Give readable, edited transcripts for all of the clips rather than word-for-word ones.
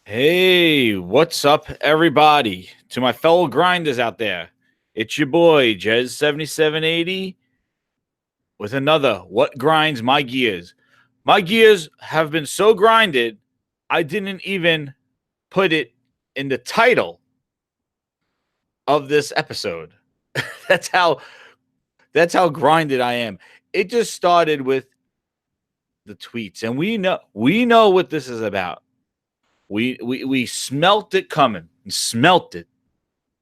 Hey, what's up, everybody? To my fellow grinders out there, it's your boy, Jez7780, with another What Grinds My Gears. My gears have been so grinded, I didn't even put it in the title of this episode. that's how that's how grinded I am. It just started with the tweets, and we know what this is about. We smelt it coming. We smelt it.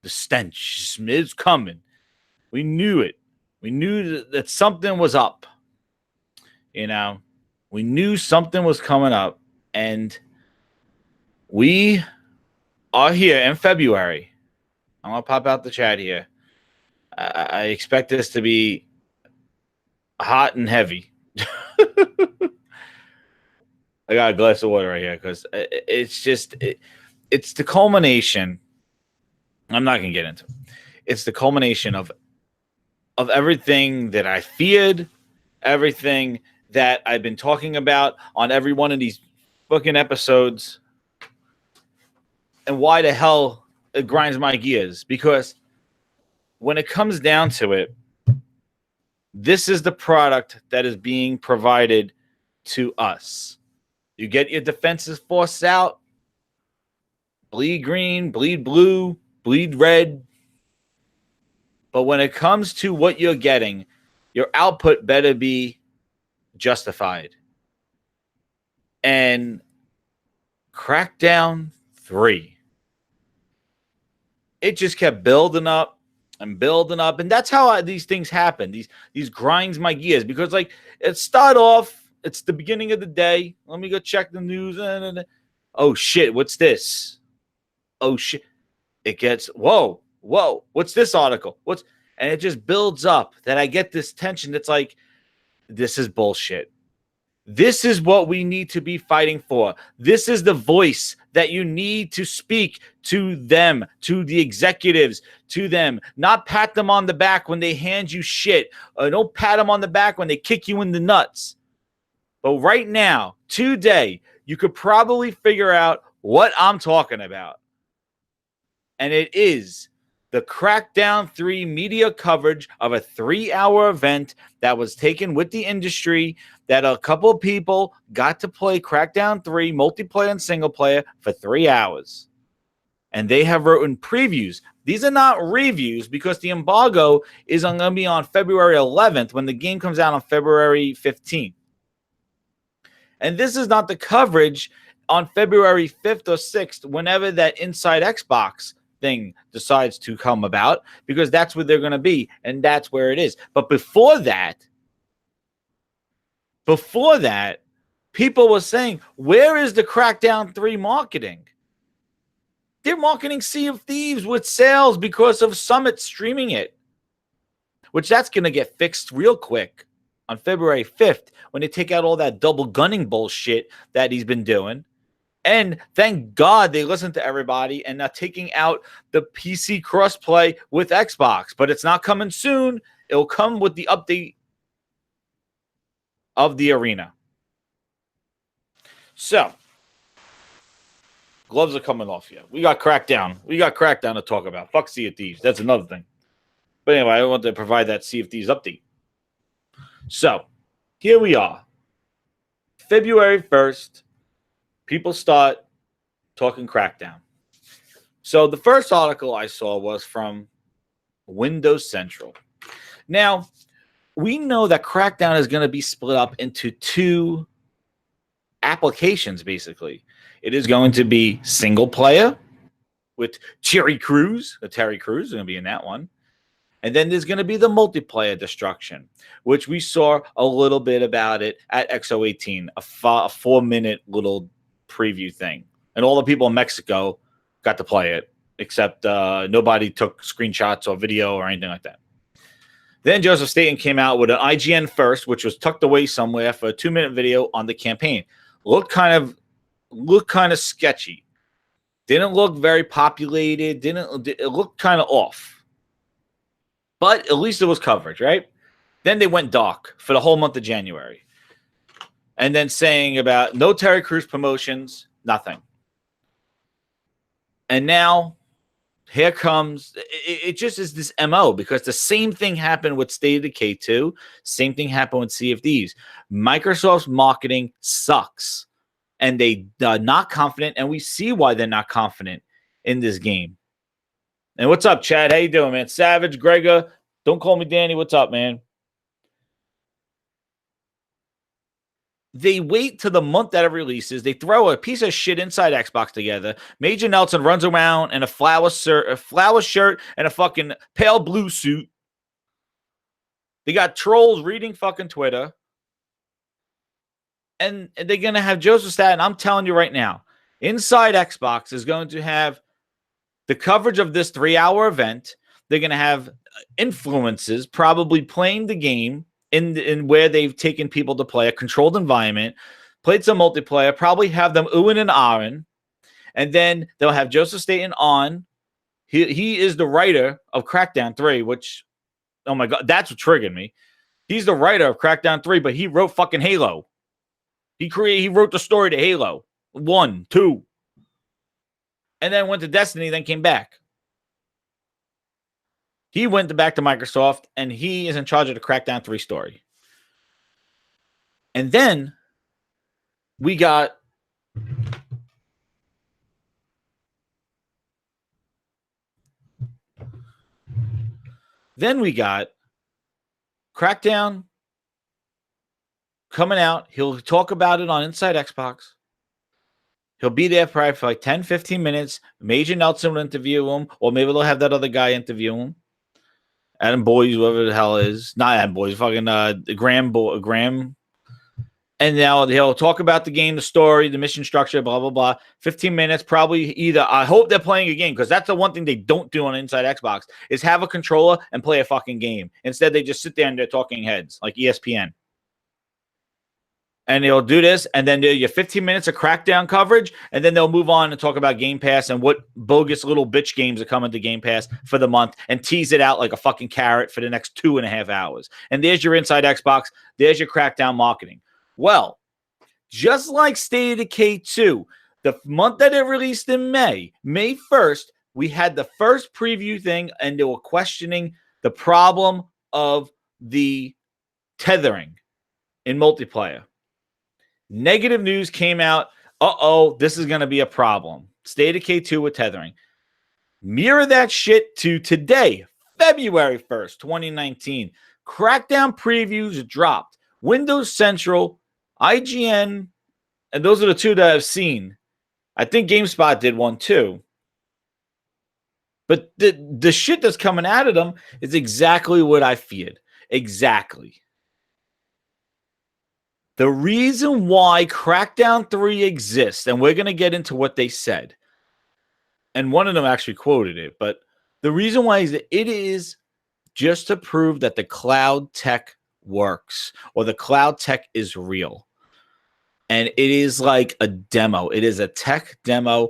The stench is coming. We knew it. We knew that something was up. You know, we knew something was coming up, and we are here in February. I'm gonna pop out the chat here. I expect this to be hot and heavy. I got a glass of water right here because it's the culmination. I'm not gonna get into it. It's the culmination of everything that I feared, everything that I've been talking about on every one of these fucking episodes, and why the hell it grinds my gears. Because when it comes down to it, this is the product that is being provided to us. You get your defensive force out, bleed green, bleed blue, bleed red. But when it comes to what you're getting, your output better be justified. And Crackdown 3, it just kept building up and building up. And that's how these things happen. These grinds my gears. Because, like, it start off, it's the beginning of the day. Let me go check the news. Oh, shit, what's this? Oh, shit. It gets, whoa, what's this article? And it just builds up that I get this tension that's like, this is bullshit. This is what we need to be fighting for. This is the voice that you need to speak to them, to the executives, to them. Not pat them on the back when they hand you shit. Don't pat them on the back when they kick you in the nuts. But right now, today, you could probably figure out what I'm talking about. And it is the Crackdown 3 media coverage of a 3-hour event that was taken with the industry, that a couple of people got to play Crackdown 3 multiplayer and single player for 3 hours. And they have written previews. These are not reviews because the embargo is going to be on February 11th when the game comes out on February 15th. And this is not the coverage on February 5th or 6th, whenever that Inside Xbox thing decides to come about, because that's where they're going to be, and that's where it is. But before that, people were saying, where is the Crackdown 3 marketing? They're marketing Sea of Thieves with sales because of Summit streaming it, which that's going to get fixed real quick on February 5th when they take out all that double gunning bullshit that he's been doing. And thank God they listened to everybody and not taking out the PC crossplay with Xbox. But it's not coming soon. It'll come with the update of the arena. So, gloves are coming off here. We got Crackdown. We got Crackdown to talk about. Fuck Sea of Thieves. That's another thing. But anyway, I want to provide that Sea of Thieves update. So, here we are. February 1st. People start talking Crackdown. So the first article I saw was from Windows Central. Now, we know that Crackdown is going to be split up into 2 applications, basically. It is going to be single player with Terry Crews. Terry Crews is going to be in that one. And then there's going to be the multiplayer destruction, which we saw a little bit about it at XO18, a 4-minute little preview thing. And all the people in Mexico got to play it, except nobody took screenshots or video or anything like that. Then Joseph Staten came out with an IGN first, which was tucked away somewhere for a 2-minute video on the campaign. Looked kind of sketchy. Didn't look very populated. It looked kind of off. But at least it was coverage, right? Then they went dark for the whole month of January. And then saying about no Terry Crews promotions, nothing. And now here comes it just is this MO, because the same thing happened with State of Decay 2. Same thing happened with CFDs. Microsoft's marketing sucks, and they are not confident, and we see why they're not confident in this game. And what's up, Chad? How you doing, man? Savage, Gregor, don't call me Danny. What's up, man? They wait till the month that it releases. They throw a piece of shit inside Xbox together. Major Nelson runs around in a flower shirt and a fucking pale blue suit. They got trolls reading fucking Twitter. And they're going to have Joseph Staten. I'm telling you right now, inside Xbox is going to have the coverage of this 3-hour event. They're going to have influences probably playing the game in where they've taken people to play a controlled environment, played some multiplayer, probably have them oohing and ahhing, and then they'll have Joseph Staten on. He is the writer of Crackdown 3, which, oh my God, that's what triggered me. He's the writer of Crackdown 3, but he wrote fucking Halo. He wrote the story to Halo 1, 2, and then went to Destiny, then came back. He went back to Microsoft, and he is in charge of the Crackdown 3 story. And then we got Crackdown coming out. He'll talk about it on Inside Xbox. He'll be there probably for like 10, 15 minutes. Major Nelson will interview him, or maybe they'll have that other guy interview him. Adam Boyes, whoever the hell is. Not Adam Boyes, fucking Graham. And now he'll talk about the game, the story, the mission structure, blah, blah, blah. 15 minutes, probably either. I hope they're playing a game, because that's the one thing they don't do on Inside Xbox is have a controller and play a fucking game. Instead, they just sit there and they're talking heads like ESPN. And they'll do this, and then they'll get 15 minutes of Crackdown coverage, and then they'll move on and talk about Game Pass and what bogus little bitch games are coming to Game Pass for the month, and tease it out like a fucking carrot for the next 2.5 hours. And there's your Inside Xbox. There's your Crackdown marketing. Well, just like State of Decay 2, the month that it released in May 1st, we had the first preview thing, and they were questioning the problem of the tethering in multiplayer. Negative news came out. This is going to be a problem. State of Decay 2 with tethering. Mirror that shit to today, February 1st, 2019. Crackdown previews dropped. Windows Central, IGN, and those are the two that I've seen. I think GameSpot did one too. But the shit that's coming out of them is exactly what I feared. Exactly. The reason why Crackdown 3 exists, and we're going to get into what they said, and one of them actually quoted it, but the reason why is that it is just to prove that the cloud tech works, or the cloud tech is real. And it is like a demo. It is a tech demo,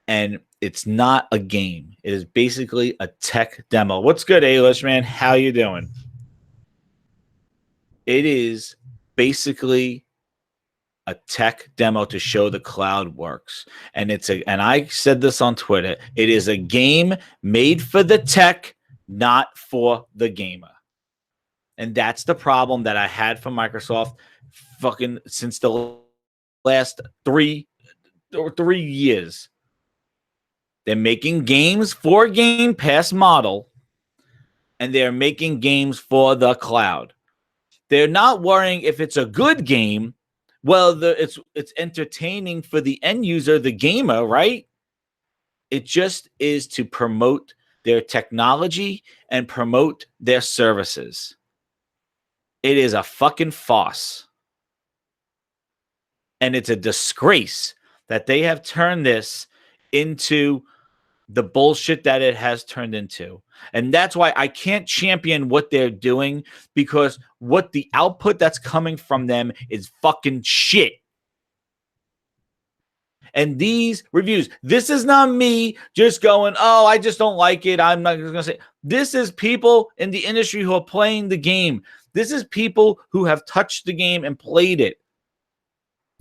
and it's not a game. It is basically a tech demo. What's good, Alish, man? How you doing? It is basically a tech demo to show the cloud works. And and I said this on Twitter, it is a game made for the tech, not for the gamer. And that's the problem that I had from Microsoft fucking since the last 3 years. They're making games for Game Pass model, and they're making games for the cloud. They're not worrying if it's a good game. Well, it's entertaining for the end user, the gamer, right? It just is to promote their technology and promote their services. It is a fucking farce. And it's a disgrace that they have turned this into the bullshit that it has turned into. And that's why I can't champion what they're doing, because what the output that's coming from them is fucking shit. And these reviews, this is not me just going, oh, I just don't like it. I'm not going to say. This is people in the industry who are playing the game. This is people who have touched the game and played it.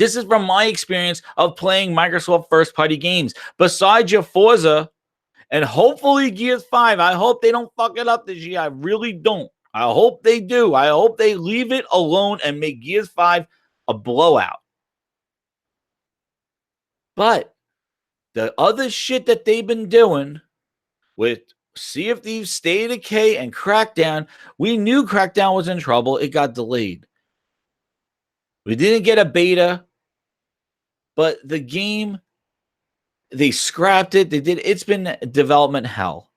This is from my experience of playing Microsoft first-party games. Besides your Forza and hopefully Gears 5, I hope they don't fuck it up this year. I really don't. I hope they do. I hope they leave it alone and make Gears 5 a blowout. But the other shit that they've been doing with Sea of Thieves, State of Decay, and Crackdown, we knew Crackdown was in trouble. It got delayed. We didn't get a beta, but the game, they scrapped it. It's been development hell.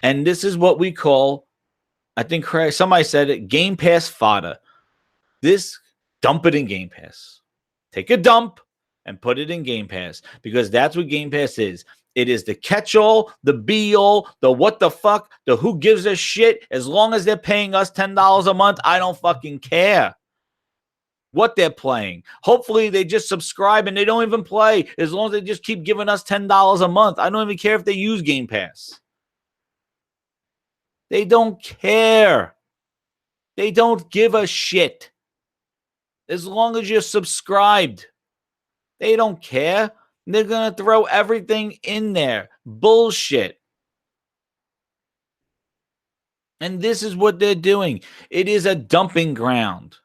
And this is what we call, I think somebody said it, Game Pass fodder. Dump it in Game Pass. Take a dump and put it in Game Pass, because that's what Game Pass is. It is the catch-all, the be-all, the what the fuck, the who gives a shit. As long as they're paying us $10 a month, I don't fucking care what they're playing. Hopefully they just subscribe and they don't even play. As long as they just keep giving us $10 a month. I don't even care if they use Game Pass. They don't care. They don't give a shit. As long as you're subscribed. They don't care. They're going to throw everything in there. Bullshit. And this is what they're doing. It is a dumping ground.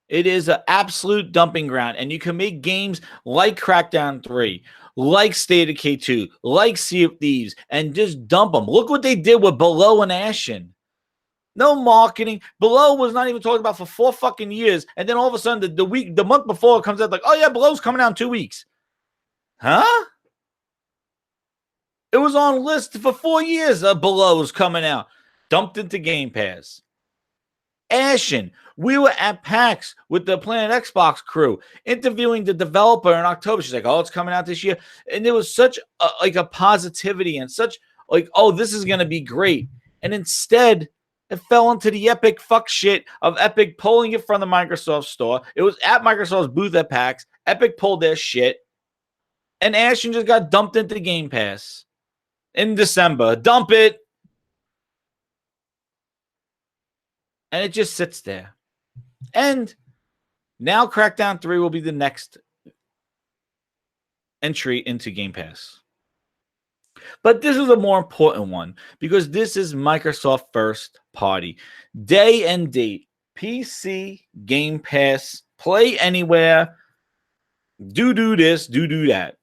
It is an absolute dumping ground. And you can make games like Crackdown 3, like State of Decay 2, like Sea of Thieves, and just dump them. Look what they did with Below and Ashen. No marketing. Below was not even talked about for 4 fucking years. And then all of a sudden, the month before it comes out like, oh yeah, Below's coming out in 2 weeks. Huh? It was on list for 4 years. Below's coming out. Dumped into Game Pass. Ashen. We were at PAX with the Planet Xbox crew interviewing the developer in October. She's like, oh, it's coming out this year. And there was such a positivity and such like, oh, this is going to be great. And instead, it fell into the Epic fuck shit of Epic pulling it from the Microsoft store. It was at Microsoft's booth at PAX. Epic pulled their shit. And Ashen just got dumped into Game Pass in December. Dump it. And it just sits there. And now Crackdown 3 will be the next entry into Game Pass. But this is a more important one because this is Microsoft first party. Day and date. PC, Game Pass, play anywhere. Do this, do that.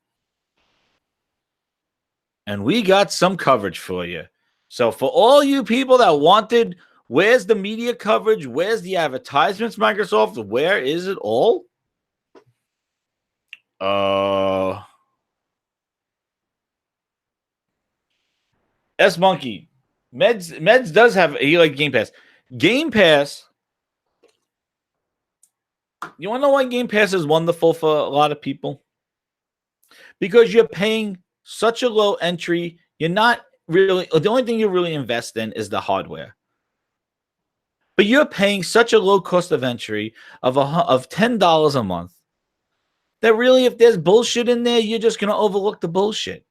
And we got some coverage for you. So for all you people that wanted, where's the media coverage? Where's the advertisements, Microsoft? Where is it all? S Monkey. Meds does have, he like Game Pass. Game Pass. You want to know why Game Pass is wonderful for a lot of people? Because you're paying such a low entry. You're not really, the only thing you really invest in is the hardware. But you're paying such a low cost of entry of $10 a month that really, if there's bullshit in there, you're just going to overlook the bullshit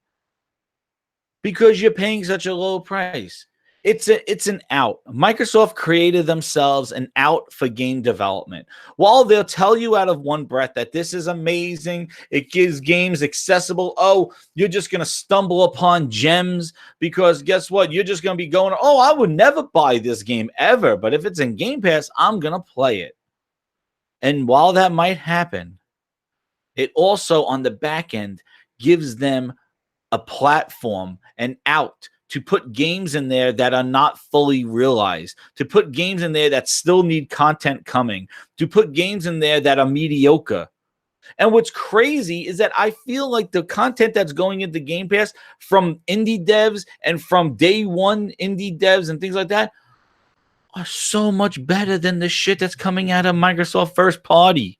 because you're paying such a low price. It's an out. Microsoft created themselves an out for game development. While they'll tell you out of one breath that this is amazing, it gives games accessible. Oh, you're just going to stumble upon gems because guess what? You're just going to be going, oh, I would never buy this game ever. But if it's in Game Pass, I'm going to play it. And while that might happen, it also on the back end gives them a platform, an out, to put games in there that are not fully realized, to put games in there that still need content coming, to put games in there that are mediocre. And what's crazy is that I feel like the content that's going into Game Pass from indie devs and from day one indie devs and things like that are so much better than the shit that's coming out of Microsoft first party.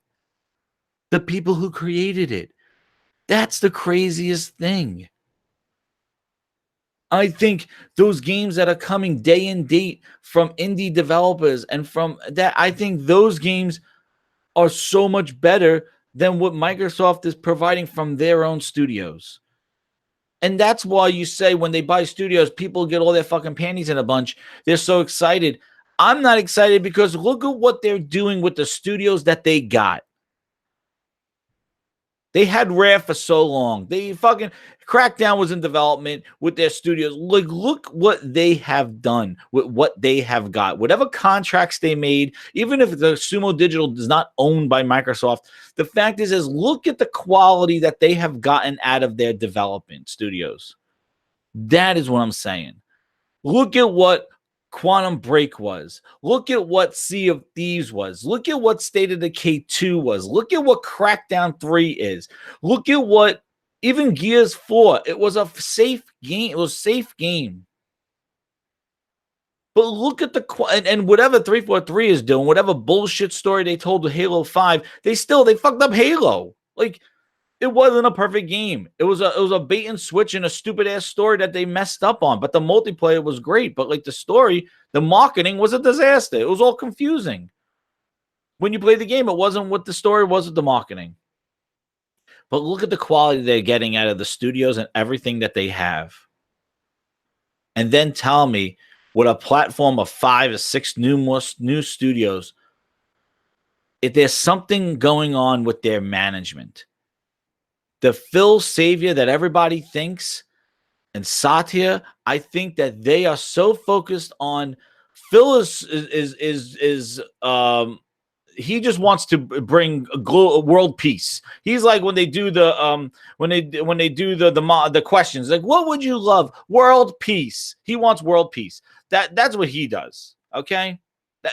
The people who created it. That's the craziest thing. I think those games that are coming day and date from indie developers and from that, I think those games are so much better than what Microsoft is providing from their own studios. And that's why you say when they buy studios, people get all their fucking panties in a bunch. They're so excited. I'm not excited because look at what they're doing with the studios that they got. They had Rare for so long. They fucking Crackdown was in development with their studios. Look what they have done with what they have got. Whatever contracts they made, even if the Sumo Digital is not owned by Microsoft, the fact is look at the quality that they have gotten out of their development studios. That is what I'm saying. Look at what Quantum Break was. Look at what Sea of Thieves was. Look at what State of Decay 2 was. Look at what Crackdown 3 is. Look at what even Gears 4. It was a safe game. It was a safe game. But look at and whatever 343 is doing, whatever bullshit story they told with Halo 5, they fucked up Halo. Like, it wasn't a perfect game. It was a bait and switch and a stupid ass story that they messed up on. But the multiplayer was great. But like the story, the marketing was a disaster. It was all confusing. When you play the game, it wasn't what the story was with the marketing. But look at the quality they're getting out of the studios and everything that they have. And then tell me, with a platform of 5 or 6 new studios, if there's something going on with their management. The Phil Savior that everybody thinks and Satya, I think that they are so focused on Phil he just wants to bring world peace. He's like when they do the the questions, like what would you love? World peace. He wants world peace. That's what he does. Okay.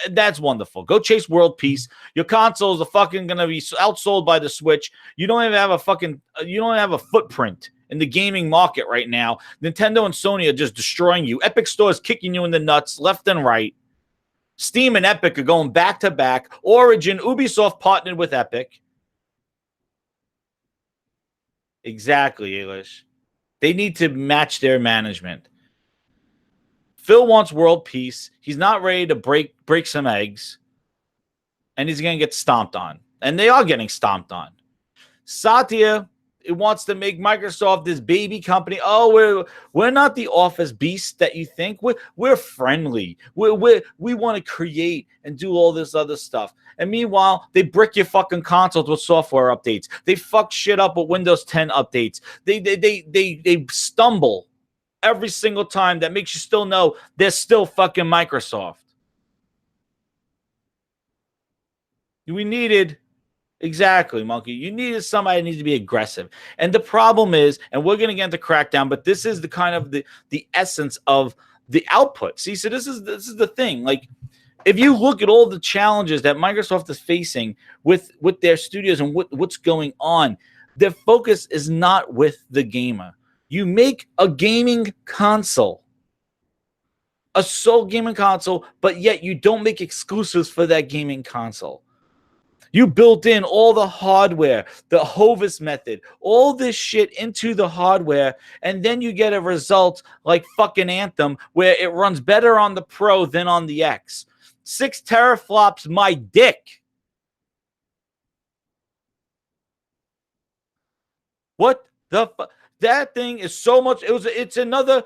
That's wonderful. Go chase world peace. Your consoles are fucking gonna be outsold by the Switch. You don't even have a footprint in the gaming market right now. Nintendo and Sony are just destroying you. Epic Store is kicking you in the nuts left and right. Steam and Epic are going back to back. Origin, Ubisoft partnered with Epic. Exactly, Elish. They need to match their management. Phil wants world peace. He's not ready to break some eggs. And he's going to get stomped on. And they are getting stomped on. Satya, it wants to make Microsoft this baby company. Oh, we're not the office beast that you think. We're friendly. We want to create and do all this other stuff. And meanwhile, they brick your fucking consoles with software updates. They fuck shit up with Windows 10 updates. They stumble every single time. That makes you still know they're still fucking Microsoft. We needed, exactly, Monkey. You needed somebody that needs to be aggressive. And the problem is, and we're going to get into Crackdown, but this is the kind of the essence of the output. See, so this is the thing. Like, if you look at all the challenges that Microsoft is facing with their studios and what's going on, their focus is not with the gamer. You make a gaming console, a sole gaming console, but yet you don't make exclusives for that gaming console. You built in all the hardware, the Hovis method, all this shit into the hardware, and then you get a result like fucking Anthem where it runs better on the Pro than on the X. 6 teraflops, my dick. What the fuck? That thing is so much. It's another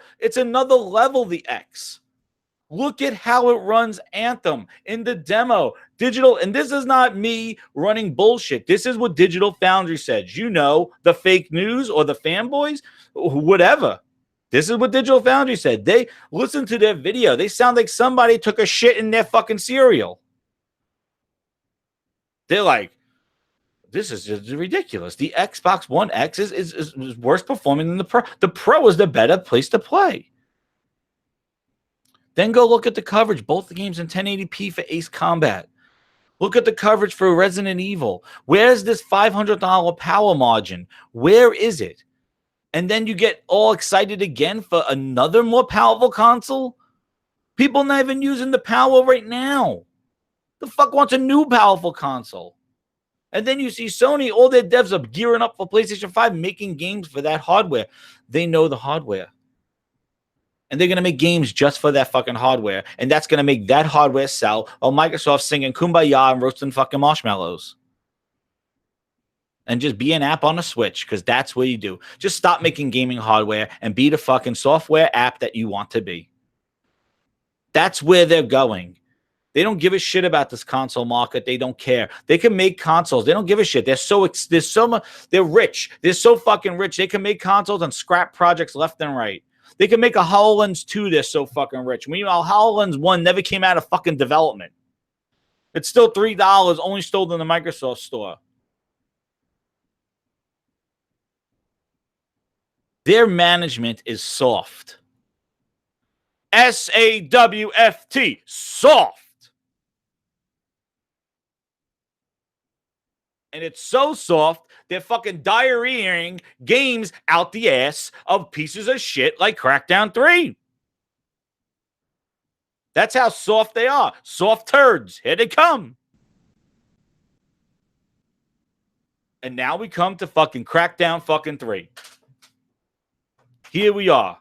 level, the X. Look at how it runs Anthem in the demo. Digital, and this is not me running bullshit. This is what Digital Foundry said. You know, the fake news or the fanboys, whatever. This is what Digital Foundry said. They listen to their video. They sound like somebody took a shit in their fucking cereal. They're like, this is just ridiculous. The Xbox One X is worse performing than the Pro. The Pro is the better place to play. Then go look at the coverage. Both the games in 1080p for Ace Combat. Look at the coverage for Resident Evil. Where's this $500 power margin? Where is it? And then you get all excited again for another more powerful console? People not even using the power right now. The fuck wants a new powerful console? And then you see Sony, all their devs are gearing up for PlayStation 5, making games for that hardware. They know the hardware. And they're going to make games just for that fucking hardware. And that's going to make that hardware sell while Microsoft singing Kumbaya and roasting fucking marshmallows. And just be an app on a Switch, because that's what you do. Just stop making gaming hardware and be the fucking software app that you want to be. That's where they're going. They don't give a shit about this console market. They don't care. They can make consoles. They don't give a shit. They're rich. They're so fucking rich. They can make consoles and scrap projects left and right. They can make a HoloLens 2. They're so fucking rich. Meanwhile, HoloLens 1 never came out of fucking development. It's still $3, only sold in the Microsoft store. Their management is soft. SAWFT. Soft. And it's so soft, they're fucking diarrheaing games out the ass of pieces of shit like Crackdown 3. That's how soft they are. Soft turds. Here they come. And now we come to fucking Crackdown fucking 3. Here we are.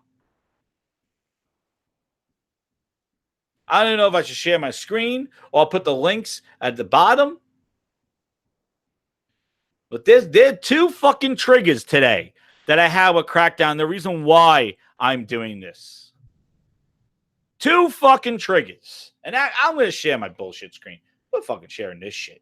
I don't know if I should share my screen or I'll put the links at the bottom. But there are 2 fucking triggers today that I have with Crackdown. The reason why I'm doing this. 2 fucking triggers. And I'm going to share my bullshit screen. We're fucking sharing this shit.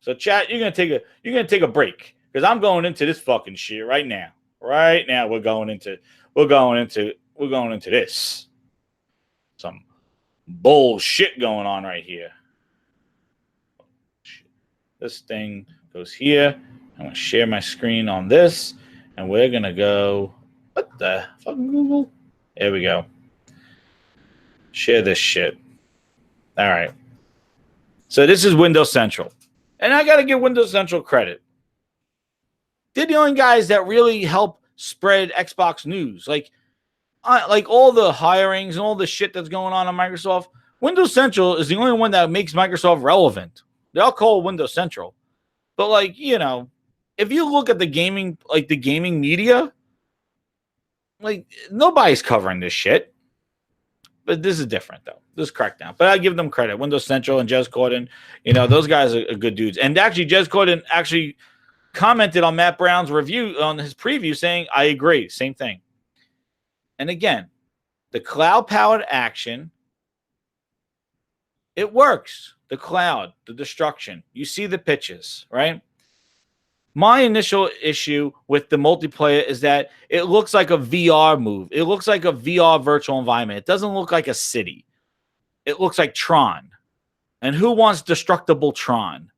So chat, you're going to take a break because I'm going into this fucking shit right now. Right now we're going into this. Some bullshit going on right here. This thing goes here. I'm going to share my screen on this. And we're going to go. What the fucking Google? There we go. Share this shit. All right. So this is Windows Central. And I got to give Windows Central credit. They're the only guys that really help spread Xbox news. Like all the hirings and all the shit that's going on Microsoft. Windows Central is the only one that makes Microsoft relevant. They all call it Windows Central. But if you look at the gaming media, nobody's covering this shit. But this is different though. This is Crackdown. But I give them credit. Windows Central and Jez Corden, those guys are good dudes. And actually, Jez Corden actually commented on Matt Brown's review on his preview saying, I agree. Same thing. And again, the cloud-powered action, it works. The cloud, the destruction. You see the pitches, right? My initial issue with the multiplayer is that it looks like a VR move. It looks like a VR virtual environment. It doesn't look like a city. It looks like Tron. And who wants destructible Tron?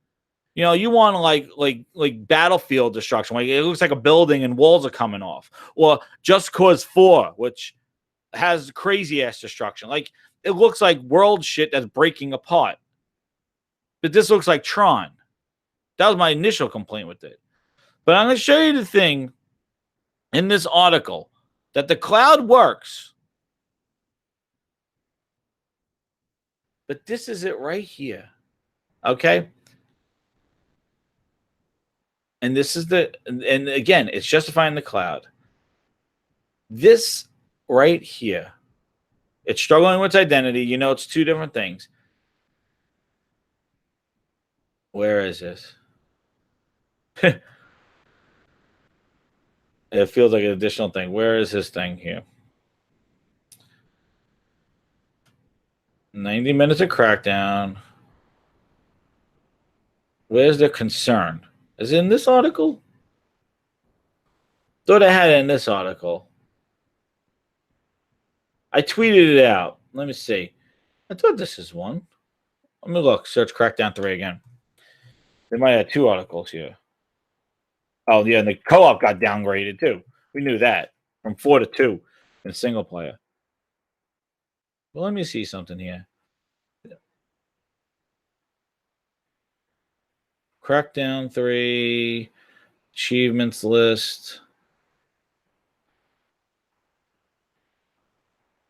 You want like Battlefield destruction. Like it looks like a building and walls are coming off. Or Just Cause 4, which has crazy ass destruction. Like it looks like world shit that's breaking apart. But this looks like Tron. That was my initial complaint with it. But I'm going to show you the thing in this article that the cloud works. But this is it right here. Okay? And this is and again, it's justifying the cloud. This right here, it's struggling with identity. It's 2 different things. Where is this? It feels like an additional thing. Where is this thing here? 90 minutes of Crackdown. Where's the concern? Is it in this article? Thought I had it in this article. I tweeted it out. Let me see. I thought this is one. Let me look. Search Crackdown 3 again. They might have 2 articles here. Oh, yeah, and the co-op got downgraded, too. We knew that. From 4 to 2 in single player. Well, let me see something here. Crackdown 3, achievements list.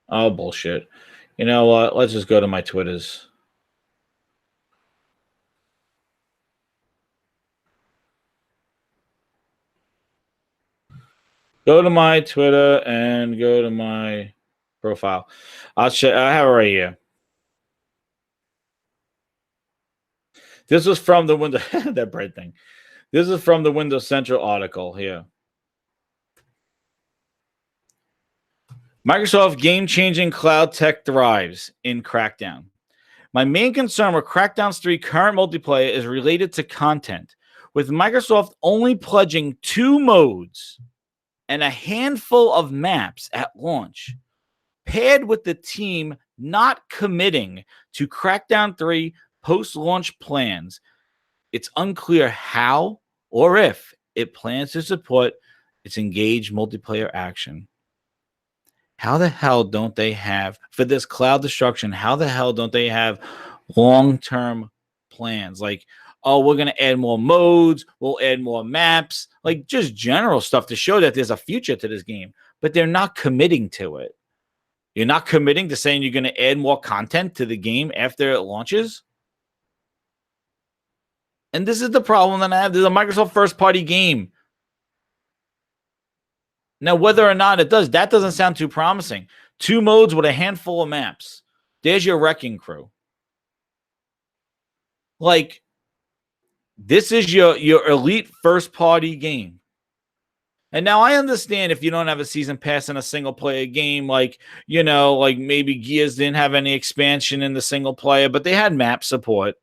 Oh, bullshit. You know what? Let's just go to my Twitters. Go to my Twitter and go to my profile. I have it right here. This was from the Windows that bread thing. This is from the Windows Central article here. Microsoft game-changing cloud tech thrives in Crackdown. My main concern with Crackdown's 3 current multiplayer is related to content, with Microsoft only pledging 2 modes and a handful of maps at launch, paired with the team not committing to Crackdown 3 post-launch plans. It's unclear how or if it plans to support its engaged multiplayer action. How the hell don't they have, for this cloud destruction, how the hell don't they have long-term plans? Like, oh, we're going to add more modes, we'll add more maps, like just general stuff to show that there's a future to this game, but they're not committing to it. You're not committing to saying you're going to add more content to the game after it launches. And this is the problem that I have. This is a Microsoft first-party game. Now, whether or not it does, that doesn't sound too promising. 2 modes with a handful of maps. There's your wrecking crew. Like, this is your elite first-party game. And now I understand if you don't have a season pass in a single-player game, like, you know, like maybe Gears didn't have any expansion in the single-player, but they had map support.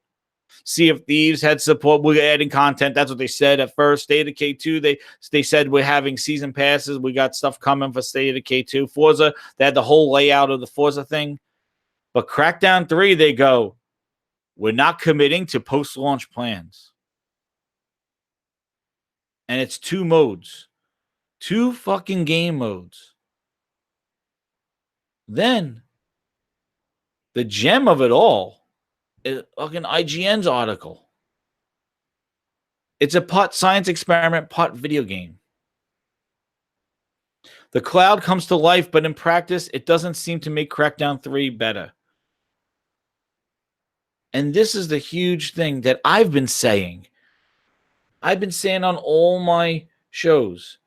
Sea of Thieves had support. We're adding content. That's what they said at first. State of K2, they said we're having season passes. We got stuff coming for State of K2. Forza, they had the whole layout of the Forza thing. But Crackdown 3, they go, we're not committing to post-launch plans. And it's 2 modes. 2 fucking game modes. Then, the gem of it all, fucking IGN's article. It's a part science experiment, part video game. The cloud comes to life, but in practice, it doesn't seem to make Crackdown 3 better. And this is the huge thing that I've been saying. I've been saying on all my shows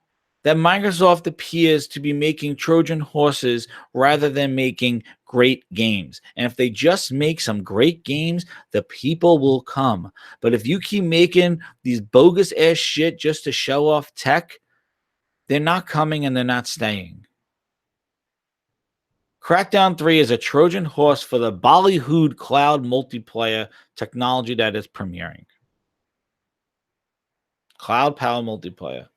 that Microsoft appears to be making Trojan horses rather than making great games. And if they just make some great games, the people will come. But if you keep making these bogus ass shit just to show off tech, they're not coming and they're not staying. Crackdown 3 is a Trojan horse for the ballyhooed cloud multiplayer technology that is premiering. Cloud power multiplayer.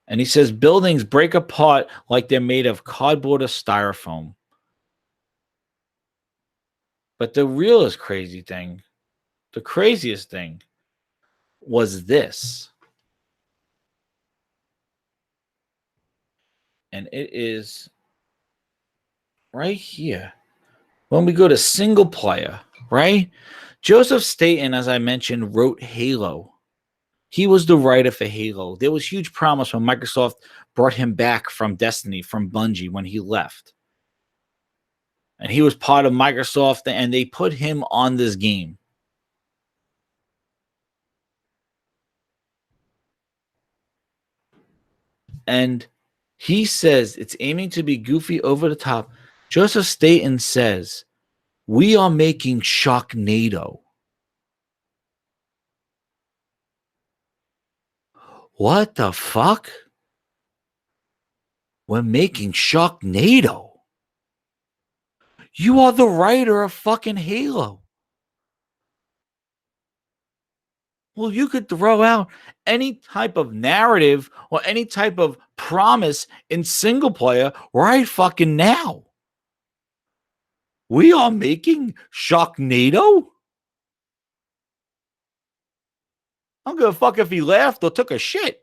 And he says buildings break apart like they're made of cardboard or styrofoam. But the realest crazy thing, the craziest thing, was this. And it is right here. When we go to single player, right? Joseph Staten, as I mentioned, wrote Halo. He was the writer for Halo. There was huge promise when Microsoft brought him back from Destiny, from Bungie, when he left. And he was part of Microsoft, and they put him on this game. And he says it's aiming to be goofy, over the top. Joseph Staten says, we are making Sharknado. What the fuck? We're making Sharknado. You are the writer of fucking Halo. Well, you could throw out any type of narrative or any type of promise in single player right fucking now. We are making Sharknado? I don't give a fuck if he laughed or took a shit.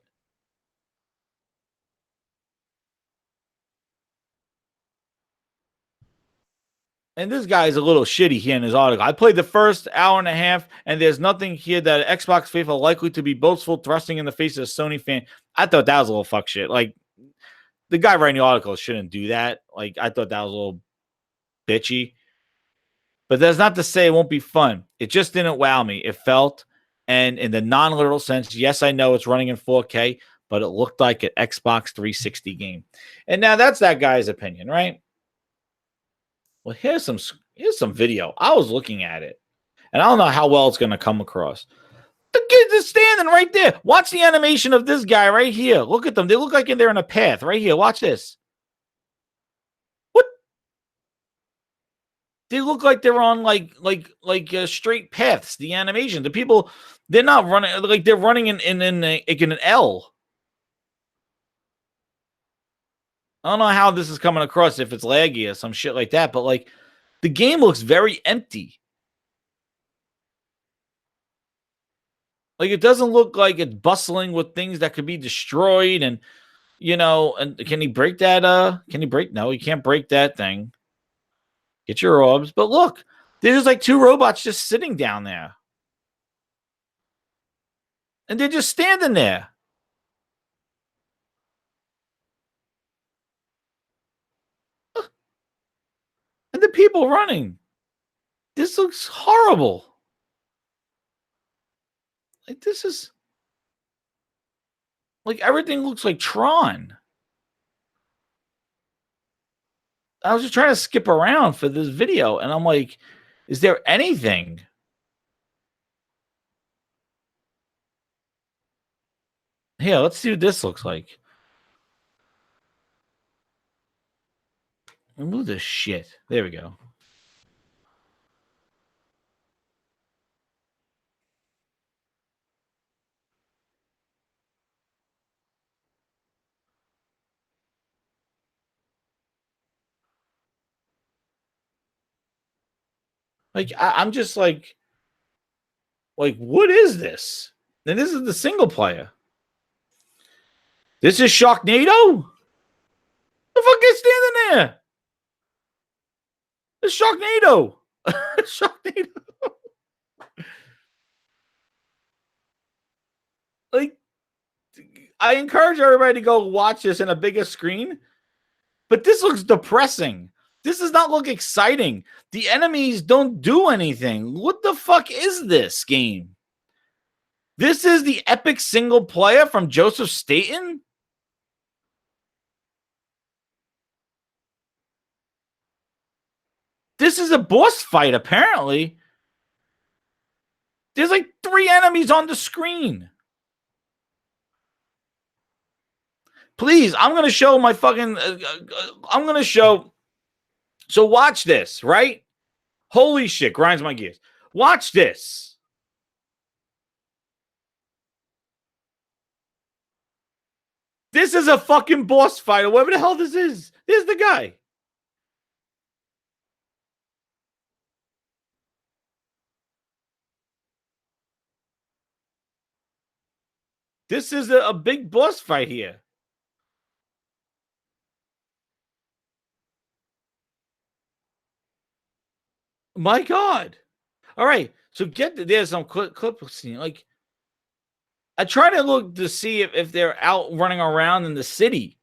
And this guy is a little shitty here in his article. I played the first hour and a half, and there's nothing here that Xbox faithful likely to be boastful, thrusting in the face of a Sony fan. I thought that was a little fuck shit. Like, the guy writing the article shouldn't do that. Like, I thought that was a little bitchy. But that's not to say it won't be fun. It just didn't wow me. It felt, and in the non-literal sense, yes, I know it's running in 4K, but it looked like an Xbox 360 game. And now that's that guy's opinion, right? Well, here's some video. I was looking at it, and I don't know how well it's going to come across. The kids are standing right there. Watch the animation of this guy right here. Look at them. They look like they're in a path right here. Watch this. They look like they're on straight paths. The animation, the people, they're not running like they're running in an L. I don't know how this is coming across, if it's laggy or some shit like that, but like the game looks very empty. Like it doesn't look like it's bustling with things that could be destroyed. And and can he break that? Can he break? No, he can't break that thing. Get your orbs. But look, there's like two robots just sitting down there. And they're just standing there. And the people running. This looks horrible. Like this is like everything looks like Tron. I was just trying to skip around for this video, and I'm like, is there anything? Here, let's see what this looks like. Remove this shit. There we go. Like I'm just like, what is this? And this is the single player. This is Sharknado? The fuck is standing there? It's Sharknado. Sharknado. Like, I encourage everybody to go watch this in a bigger screen, but this looks depressing. This does not look exciting. The enemies don't do anything. What the fuck is this game? This is the epic single player from Joseph Staten? This is a boss fight, apparently. There's like 3 enemies on the screen. Please, I'm going to show my fucking... I'm going to show... So watch this, right? Holy shit, grinds my gears. Watch this. This is a fucking boss fight, or whatever the hell this is. There's the guy. This is a big boss fight here. My God. All right. So there's some clip scene. Like, I try to look to see if they're out running around in the city.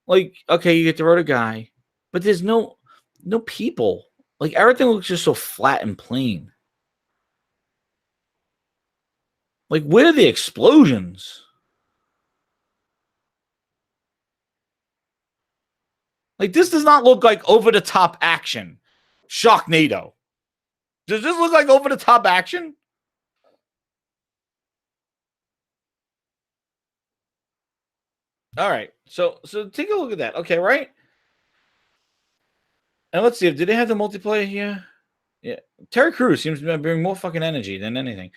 Like, okay, you get the rotor guy, but there's no people. Like, everything looks just so flat and plain. Like, where are the explosions? Like, this does not look like over-the-top action. Sharknado. Does this look like over-the-top action? All right. So take a look at that. Okay, right? And let's see, did they have the multiplayer here? Yeah. Terry Crews seems to bring more fucking energy than anything.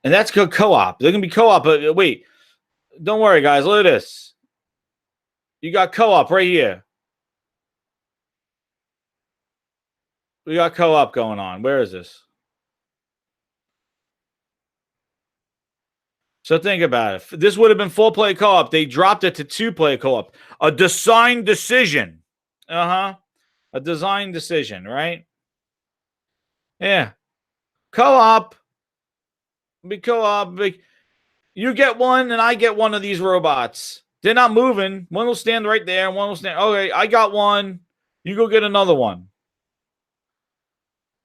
And that's good co-op. They're going to be co-op. But wait. Don't worry, guys. Look at this. You got co-op right here. We got co-op going on. Where is this? So think about it. This would have been 4-player co-op. They dropped it to 2-player co-op. A design decision. Uh-huh. A design decision, right? Yeah. Co-op. Be co-op. You get one and I get one of these robots. They're not moving. One will stand right there and one will stand. Okay, I got one. You go get another one.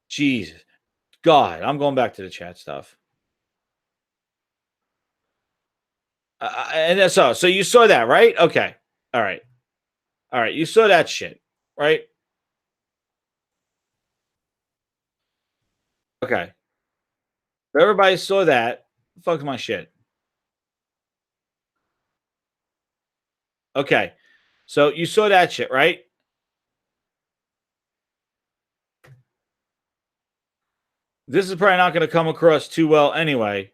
Jesus. God, I'm going back to the chat stuff. And so you saw that, right? Okay. All right. All right. You saw that shit, right? Okay. Everybody saw that. Fuck my shit. Okay. So you saw that shit, right? This is probably not going to come across too well anyway.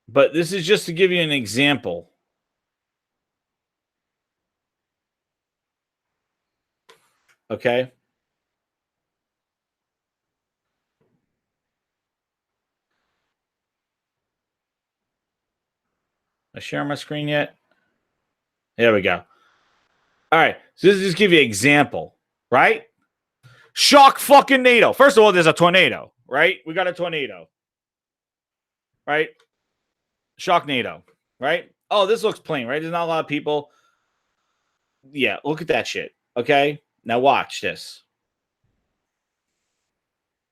But this is just to give you an example. Okay. I share my screen yet? There we go. All right. So this is just give you an example, right? Sharknado. First of all, there's a tornado, right? We got a tornado, right? Sharknado, right? Oh, this looks plain, right? There's not a lot of people. Yeah, look at that shit. Okay. Now watch this.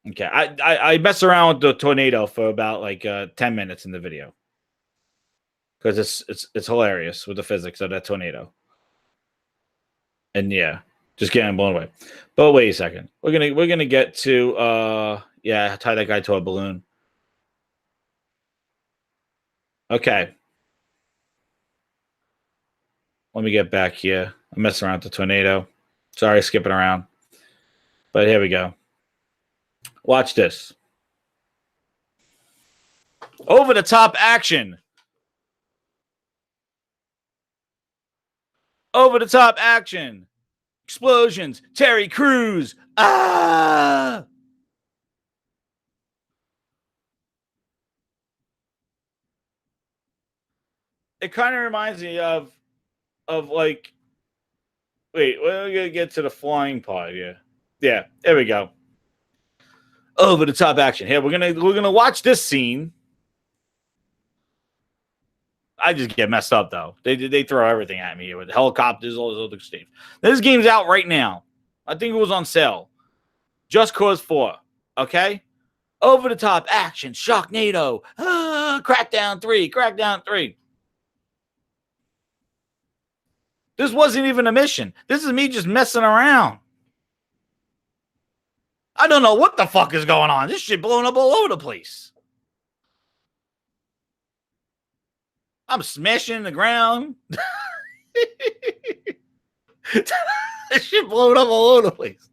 Okay. I mess around with the tornado for about like 10 minutes in the video. Because it's hilarious with the physics of that tornado. And yeah, just getting blown away. But wait a second. We're gonna get to yeah, tie that guy to a balloon. Okay. Let me get back here. I'm messing around with the tornado. Sorry, skipping around. But here we go. Watch this. Over the top action. Over the top action. Explosions. Terry Crews. Ah! It kind of reminds me of like, wait, we're gonna get to the flying part here. Yeah, there we go. Over the top action. Here, we're gonna watch this scene. I just get messed up though. They throw everything at me with helicopters, all this other stuff. This game's out right now. I think it was on sale. Just Cause 4. Okay? Over the top action. Sharknado. Crackdown 3. Crackdown 3. This wasn't even a mission. This is me just messing around. I don't know what the fuck is going on. This shit blowing up all over the place. I'm smashing the ground. This shit blowing up all over the place.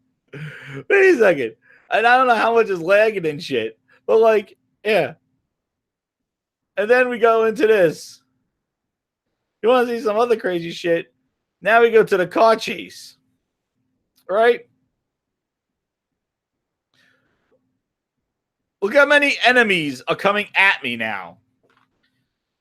Wait a second. And I don't know how much is lagging and shit. But like, yeah. And then we go into this. You want to see some other crazy shit? Now we go to the car chase. Right? Look how many enemies are coming at me now.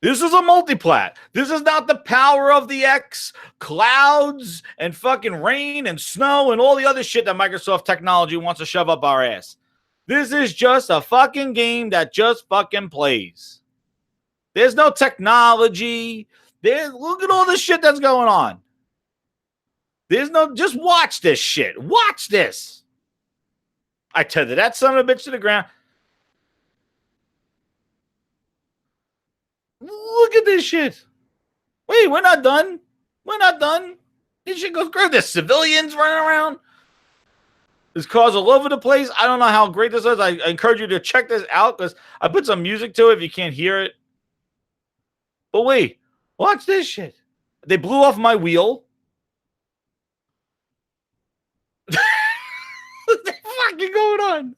This is a multiplat. This is not the power of the X, clouds, and fucking rain and snow and all the other shit that Microsoft technology wants to shove up our ass. This is just a fucking game that just fucking plays. There's no technology. Look at all the shit that's going on. There's no, just watch this shit. Watch this. I tethered that son of a bitch to the ground. Look at this shit. Wait, we're not done. We're not done. This shit goes crazy. There's civilians running around. There's cars all over the place. I don't know how great this is. I encourage you to check this out because I put some music to it if you can't hear it. But wait, watch this shit. They blew off my wheel. What's fucking going on?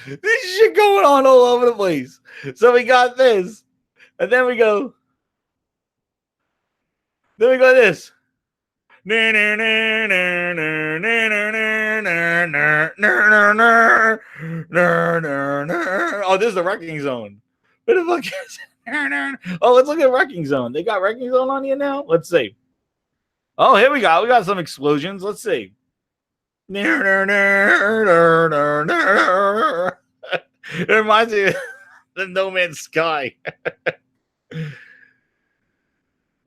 This shit going on all over the place. So we got this. And then we go. Then we go this. Oh, this is the wrecking zone. Where the fuck is it? Oh, let's look at wrecking zone. They got wrecking zone on here now? Let's see. Oh, here we go. We got some explosions. Let's see. It reminds me of the No Man's Sky.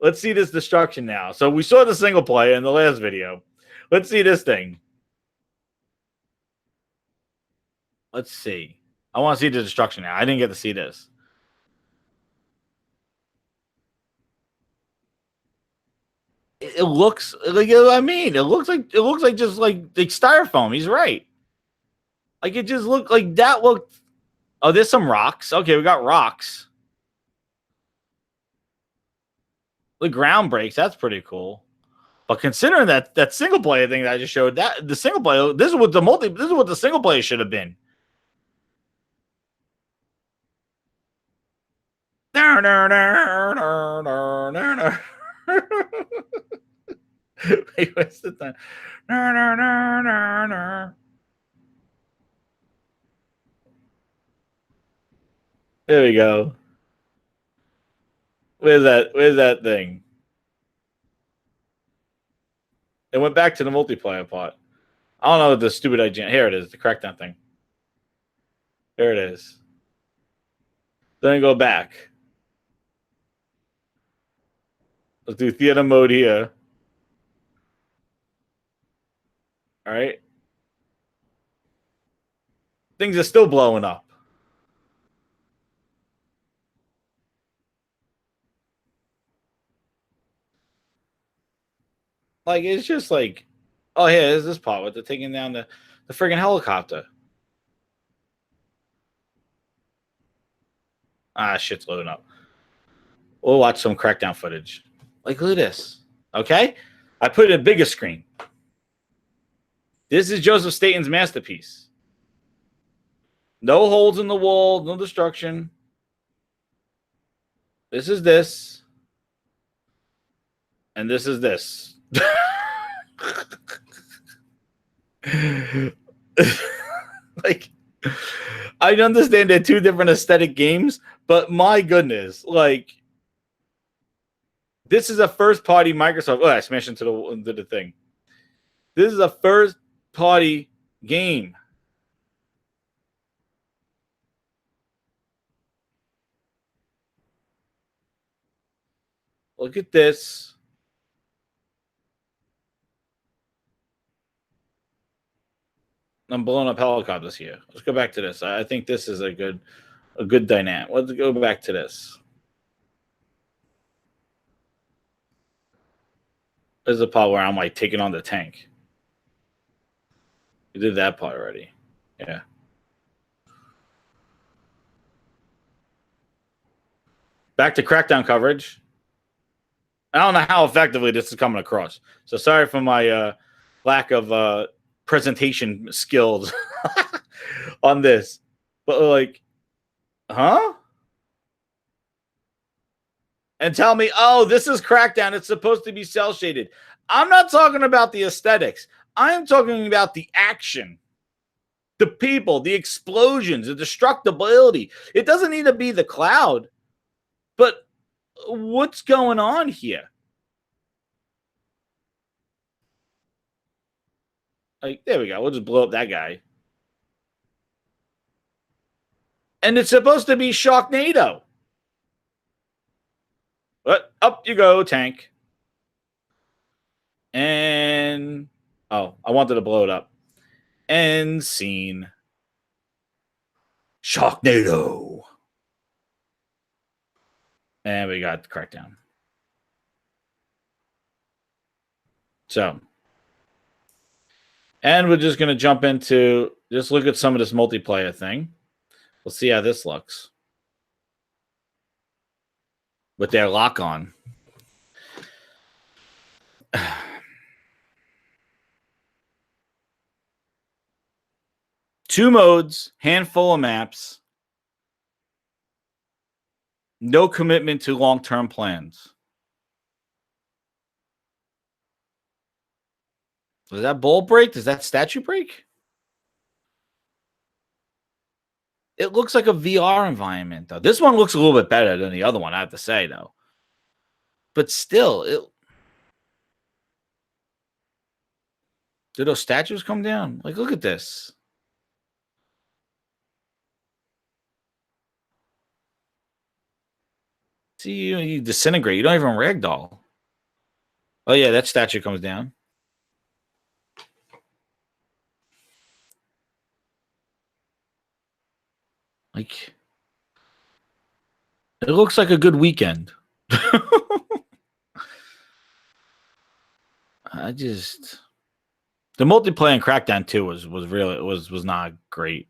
Let's see this destruction now. So we saw the single player in the last video. Let's see this thing. Let's see. I want to see the destruction now. I didn't get to see this. It looks like, I mean, it looks like just like styrofoam. He's right. Like it just looked like that looked. Oh, there's some rocks. Okay, we got rocks. The ground breaks. That's pretty cool. But considering that single player thing that I just showed, that the single player, this is what the single player should have been. Wait, what's the time? There we go. Where's that thing? It went back to the multiplayer part. I don't know what the stupid idea. Here it is, the Crackdown thing. There it is. Then go back. Let's do theater mode here. All right. Things are still blowing up. Like, it's just like, oh, yeah, there's this part with the taking down the friggin' helicopter. Ah, shit's loading up. We'll watch some Crackdown footage. Like, look at this. Okay? I put it in a bigger screen. This is Joseph Staten's masterpiece. No holes in the wall, no destruction. This is this. And this is this. Like, I understand they're two different aesthetic games, but my goodness, like, this is a first-party Microsoft. Oh, I smashed into the thing. This is a first-party game. Look at this. I'm blowing up helicopters here. Let's go back to this. I think this is a good dynamic. Let's go back to this. There's a part where I'm like taking on the tank. We did that part already. Yeah. Back to Crackdown coverage. I don't know how effectively this is coming across. So sorry for my lack of presentation skills on this. But like, huh? And tell me, oh, this is Crackdown. It's supposed to be cell shaded. I'm not talking about the aesthetics. I'm talking about the action, the people, the explosions, the destructibility. It doesn't need to be the cloud, but what's going on here? Like, there we go. We'll just blow up that guy. And it's supposed to be Sharknado. But up you go, tank. And oh, I wanted to blow it up. End scene. Sharknado. And we got the Crackdown. So, and we're just going to jump into, just look at some of this multiplayer thing. We'll see how this looks with their lock on. Two modes, handful of maps. No commitment to long-term plans. Does that ball break? Does that statue break? It looks like a VR environment, though. This one looks a little bit better than the other one, I have to say, though. But still, did those statues come down? Like, look at this. See, you disintegrate. You don't even ragdoll. Oh, yeah, that statue comes down. Like, it looks like a good weekend. The multiplayer in Crackdown 2 was really was not great.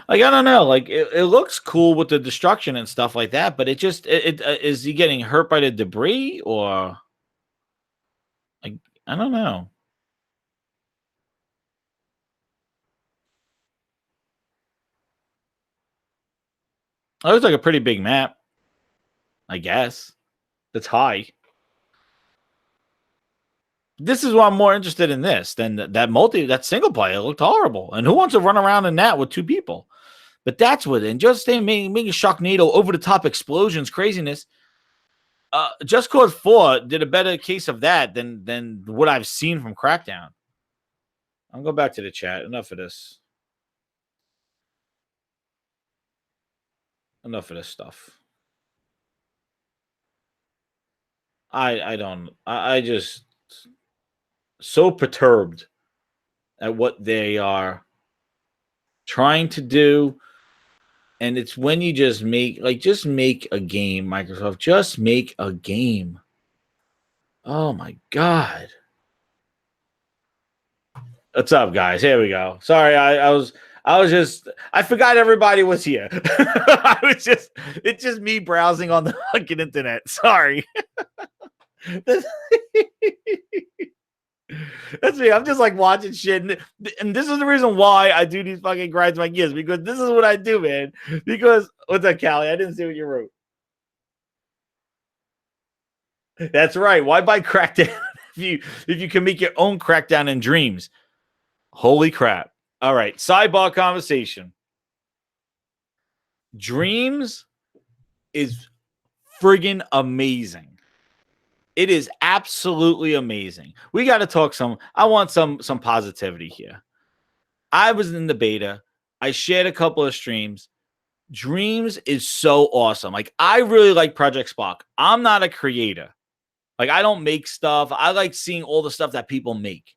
Like, I don't know. Like, it looks cool with the destruction and stuff like that, but it just is he getting hurt by the debris, or like, I don't know. It looks like a pretty big map, I guess. That's high. This is why I'm more interested in this than that single player. It looked horrible. And who wants to run around in that with two people? But that's what, and just making Sharknado over the top explosions, craziness. Just Cause 4 did a better case of that than what I've seen from Crackdown. I'll go back to the chat. Enough of this. Enough of this stuff. I just so perturbed at what they are trying to do. And it's when you just make a game, Microsoft. Just make a game. Oh my God. What's up, guys? Here we go. Sorry, I forgot everybody was here. It's just me browsing on the fucking internet. Sorry. That's me. I'm just like watching shit. And this is the reason why I do these fucking grinds my gears, because this is what I do, man. Because what's up, Callie? I didn't see what you wrote. That's right. Why buy Crackdown if you can make your own Crackdown in dreams? Holy crap. All right. Sidebar conversation. Dreams is friggin' amazing. It is absolutely amazing. We got to talk I want some positivity here. I was in the beta. I shared a couple of streams. Dreams is so awesome. Like, I really like Project Spock. I'm not a creator. Like, I don't make stuff. I like seeing all the stuff that people make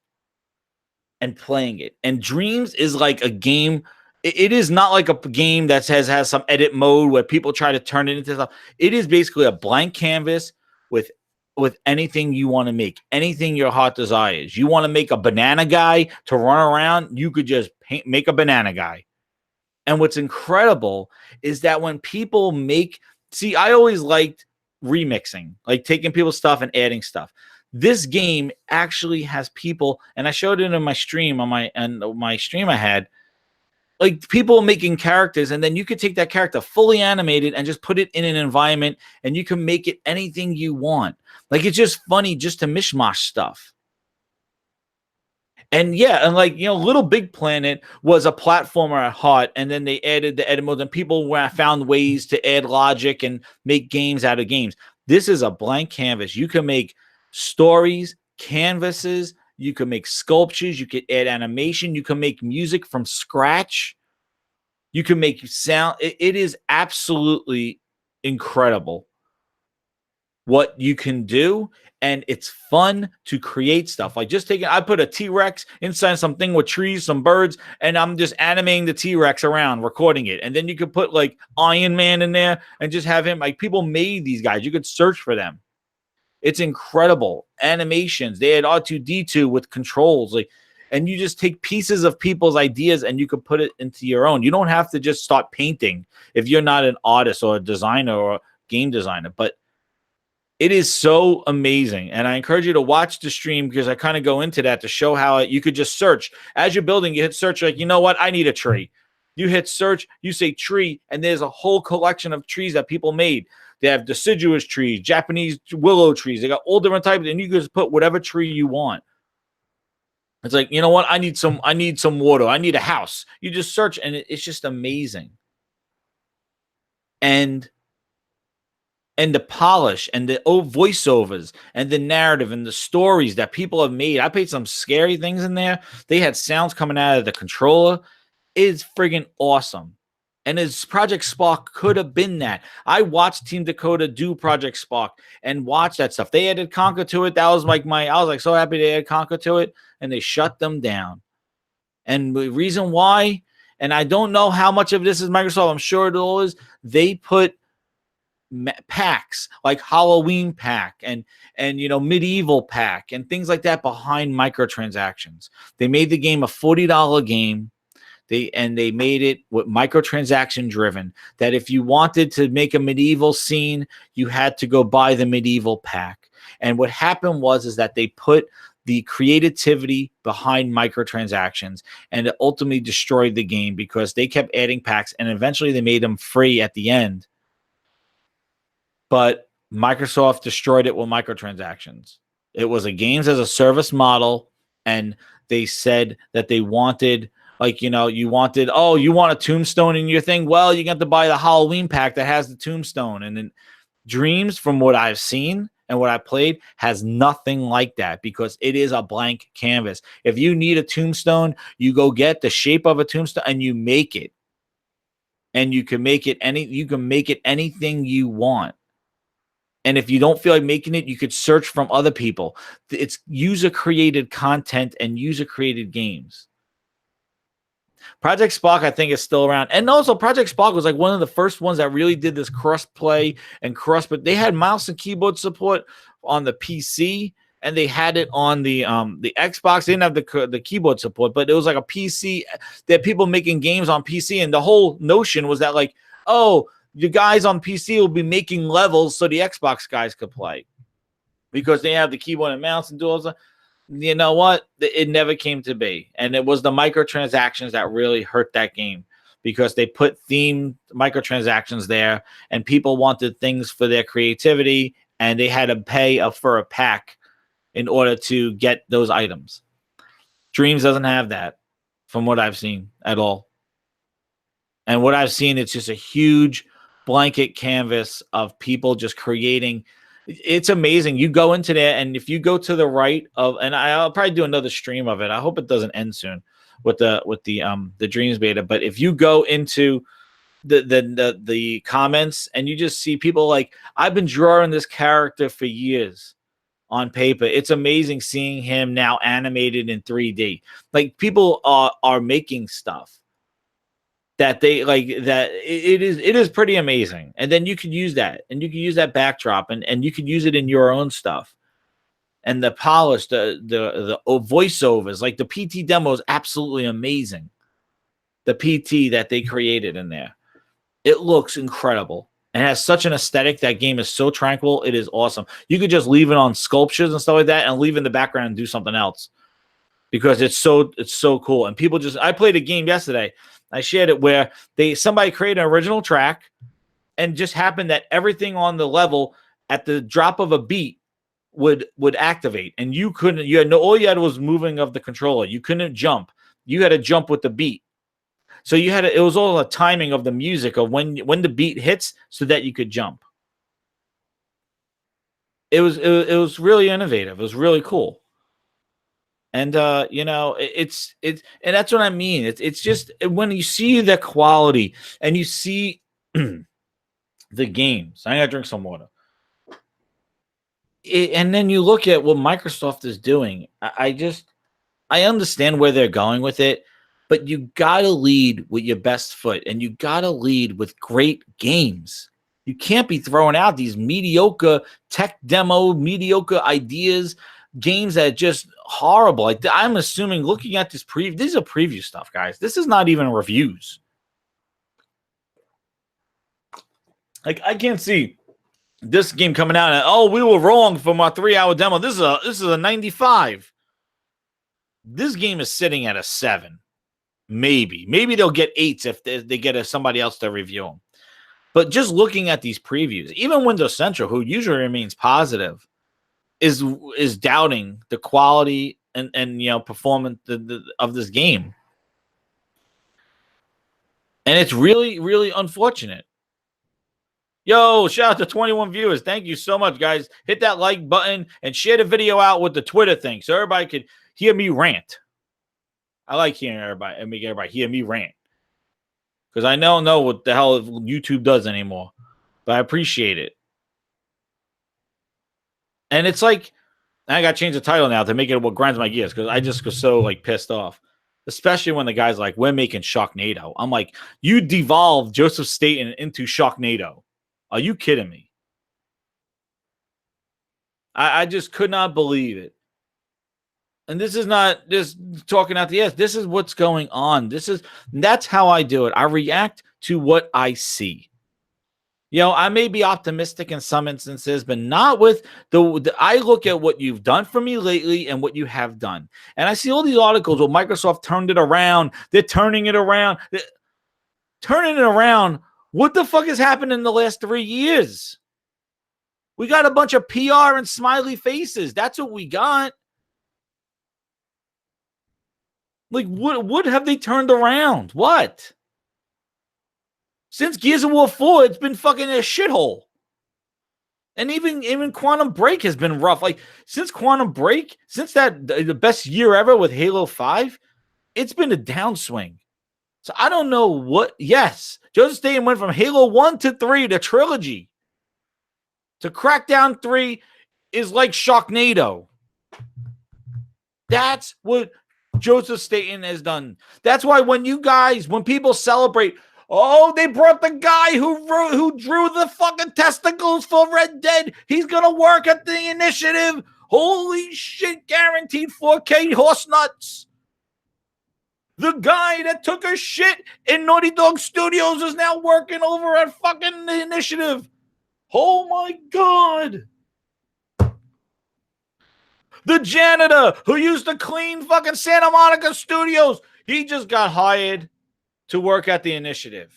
and playing it. And Dreams is like a game. It is not like a game that has some edit mode where people try to turn it into stuff. It is basically a blank canvas with anything you want to make, anything your heart desires. You want to make a banana guy to run around, you could just make a banana guy. And what's incredible is that when people I always liked remixing, like taking people's stuff and adding stuff. This game actually has people, and I showed it in my stream on my stream I had, like people making characters, and then you could take that character fully animated and just put it in an environment, and you can make it anything you want. Like, it's just funny just to mishmash stuff. And yeah, and like, Little Big Planet was a platformer at heart, and then they added the edit modes, and people found ways to add logic and make games out of games. This is a blank canvas. You can make stories, canvases, you can make sculptures, you could add animation, you can make music from scratch, you can make sound. It is absolutely incredible what you can do, and it's fun to create stuff. Like, I put a T-Rex inside something with trees, some birds, and I'm just animating the T-Rex around, recording it. And then you could put like Iron Man in there and just have him. Like, people made these guys. You could search for them. It's incredible. Animations. They had R2-D2 with controls. And you just take pieces of people's ideas and you could put it into your own. You don't have to just start painting if you're not an artist or a designer or a game designer. But it is so amazing. And I encourage you to watch the stream, because I kind of go into that to show how you could just search. As you're building, you hit search, like, you know what? I need a tree. You hit search, you say tree, and there's a whole collection of trees that people made. They have deciduous trees, Japanese willow trees. They got all different types, and you can just put whatever tree you want. It's like, you know what? I need some water. I need a house. You just search, and it's just amazing. And the polish and the voiceovers and the narrative and the stories that people have made. I put some scary things in there. They had sounds coming out of the controller. It's friggin' awesome. And his Project Spark could have been that. I watched Team Dakota do Project Spark and watch that stuff. They added Conquer to it. That was like I was like so happy they added Conquer to it, and they shut them down. And the reason why, and I don't know how much of this is Microsoft, I'm sure it all is, they put packs like Halloween pack and medieval pack and things like that behind microtransactions. They made the game a $40 game. They made it with microtransaction driven, that if you wanted to make a medieval scene, you had to go buy the medieval pack. And what happened is that they put the creativity behind microtransactions, and it ultimately destroyed the game because they kept adding packs, and eventually they made them free at the end. But Microsoft destroyed it with microtransactions. It was a games as a service model, and they said that they wanted, like, you want a tombstone in your thing. Well, you got to buy the Halloween pack that has the tombstone. And then Dreams, from what I've seen and what I played, has nothing like that because it is a blank canvas. If you need a tombstone, you go get the shape of a tombstone and you make it. And you can make it anything you want. And if you don't feel like making it, you could search from other people. It's user-created content and user-created games. Project Spark, I think, is still around. And also, Project Spark was like one of the first ones that really did this cross-play and but they had mouse and keyboard support on the PC, and they had it on the Xbox. They didn't have the keyboard support, but it was like a PC. There are people making games on PC, and the whole notion was that, like, oh, the guys on PC will be making levels so the Xbox guys could play because they have the keyboard and mouse and do all that. You know what? It never came to be. And it was the microtransactions that really hurt that game because they put themed microtransactions there and people wanted things for their creativity and they had to pay for a pack in order to get those items. Dreams doesn't have that from what I've seen at all. And what I've seen, it's just a huge blanket canvas of people just creating. It's amazing. You go into there, and if you go to the right of, and I'll probably do another stream of it. I hope it doesn't end soon with the Dreams beta. But if you go into the comments and you just see people like, I've been drawing this character for years on paper. It's amazing seeing him now animated in 3D. Like, people are making stuff that they like, that it is pretty amazing. And then you can use that, and you can use that backdrop, and you can use it in your own stuff. And the polish, the voiceovers, like the PT demo is absolutely amazing. The PT that they created in there, it looks incredible and has such an aesthetic. That game is so tranquil. It is awesome. You could just leave it on sculptures and stuff like that and leave it in the background and do something else because it's so cool. And people I played a game yesterday. I shared it where somebody created an original track, and just happened that everything on the level at the drop of a beat would activate, and all you had was moving of the controller. You couldn't jump. You had to jump with the beat. So it was all a timing of the music of when the beat hits so that you could jump. It was really innovative. It was really cool. And it's and that's what I mean. It's just when you see the quality and you see the games. I gotta drink some water. And then you look at what Microsoft is doing. I understand where they're going with it, but you gotta lead with your best foot, and you gotta lead with great games. You can't be throwing out these mediocre tech demo, mediocre ideas, games that are just horrible. Like, I'm assuming, looking at this these are preview stuff, guys. This is not even reviews. Like, I can't see this game coming out and, we were wrong from our 3-hour demo. This is a 95. This game is sitting at a 7. Maybe they'll get 8s if they get somebody else to review them. But just looking at these previews, even Windows Central, who usually remains positive, is doubting the quality and performance of this game. And it's really, really unfortunate. Yo, shout out to 21 viewers. Thank you so much, guys. Hit that like button and share the video out with the Twitter thing so everybody could hear me rant. I like hearing everybody and make everybody hear me rant, because I don't know what the hell YouTube does anymore, but I appreciate it. And it's like, I got to change the title now to make it what grinds my gears, because I just was so pissed off. Especially when the guy's like, we're making Sharknado. I'm like, you devolved Joseph Staten into Sharknado. Are you kidding me? I just could not believe it. And this is not just talking out the ass. This is what's going on. That's how I do it. I react to what I see. I may be optimistic in some instances, but not with I look at what you've done for me lately and what you have done. And I see all these articles where Microsoft turned it around. They're turning it around. Turning it around. What the fuck has happened in the last 3 years? We got a bunch of PR and smiley faces. That's what we got. Like, what have they turned around? What? Since Gears of War 4, it's been fucking a shithole. And even Quantum Break has been rough. Like, since Quantum Break, since the best year ever with Halo 5, it's been a downswing. So I don't know what. Yes, Joseph Staten went from Halo 1 to 3, the trilogy, to Crackdown 3 is like Sharknado. That's what Joseph Staten has done. That's why when people celebrate, oh, they brought the guy who drew the fucking testicles for Red Dead. He's going to work at the initiative. Holy shit, guaranteed 4K horse nuts. The guy that took a shit in Naughty Dog Studios is now working over at fucking the initiative. Oh my God. The janitor who used to clean fucking Santa Monica Studios, he just got hired to work at the initiative.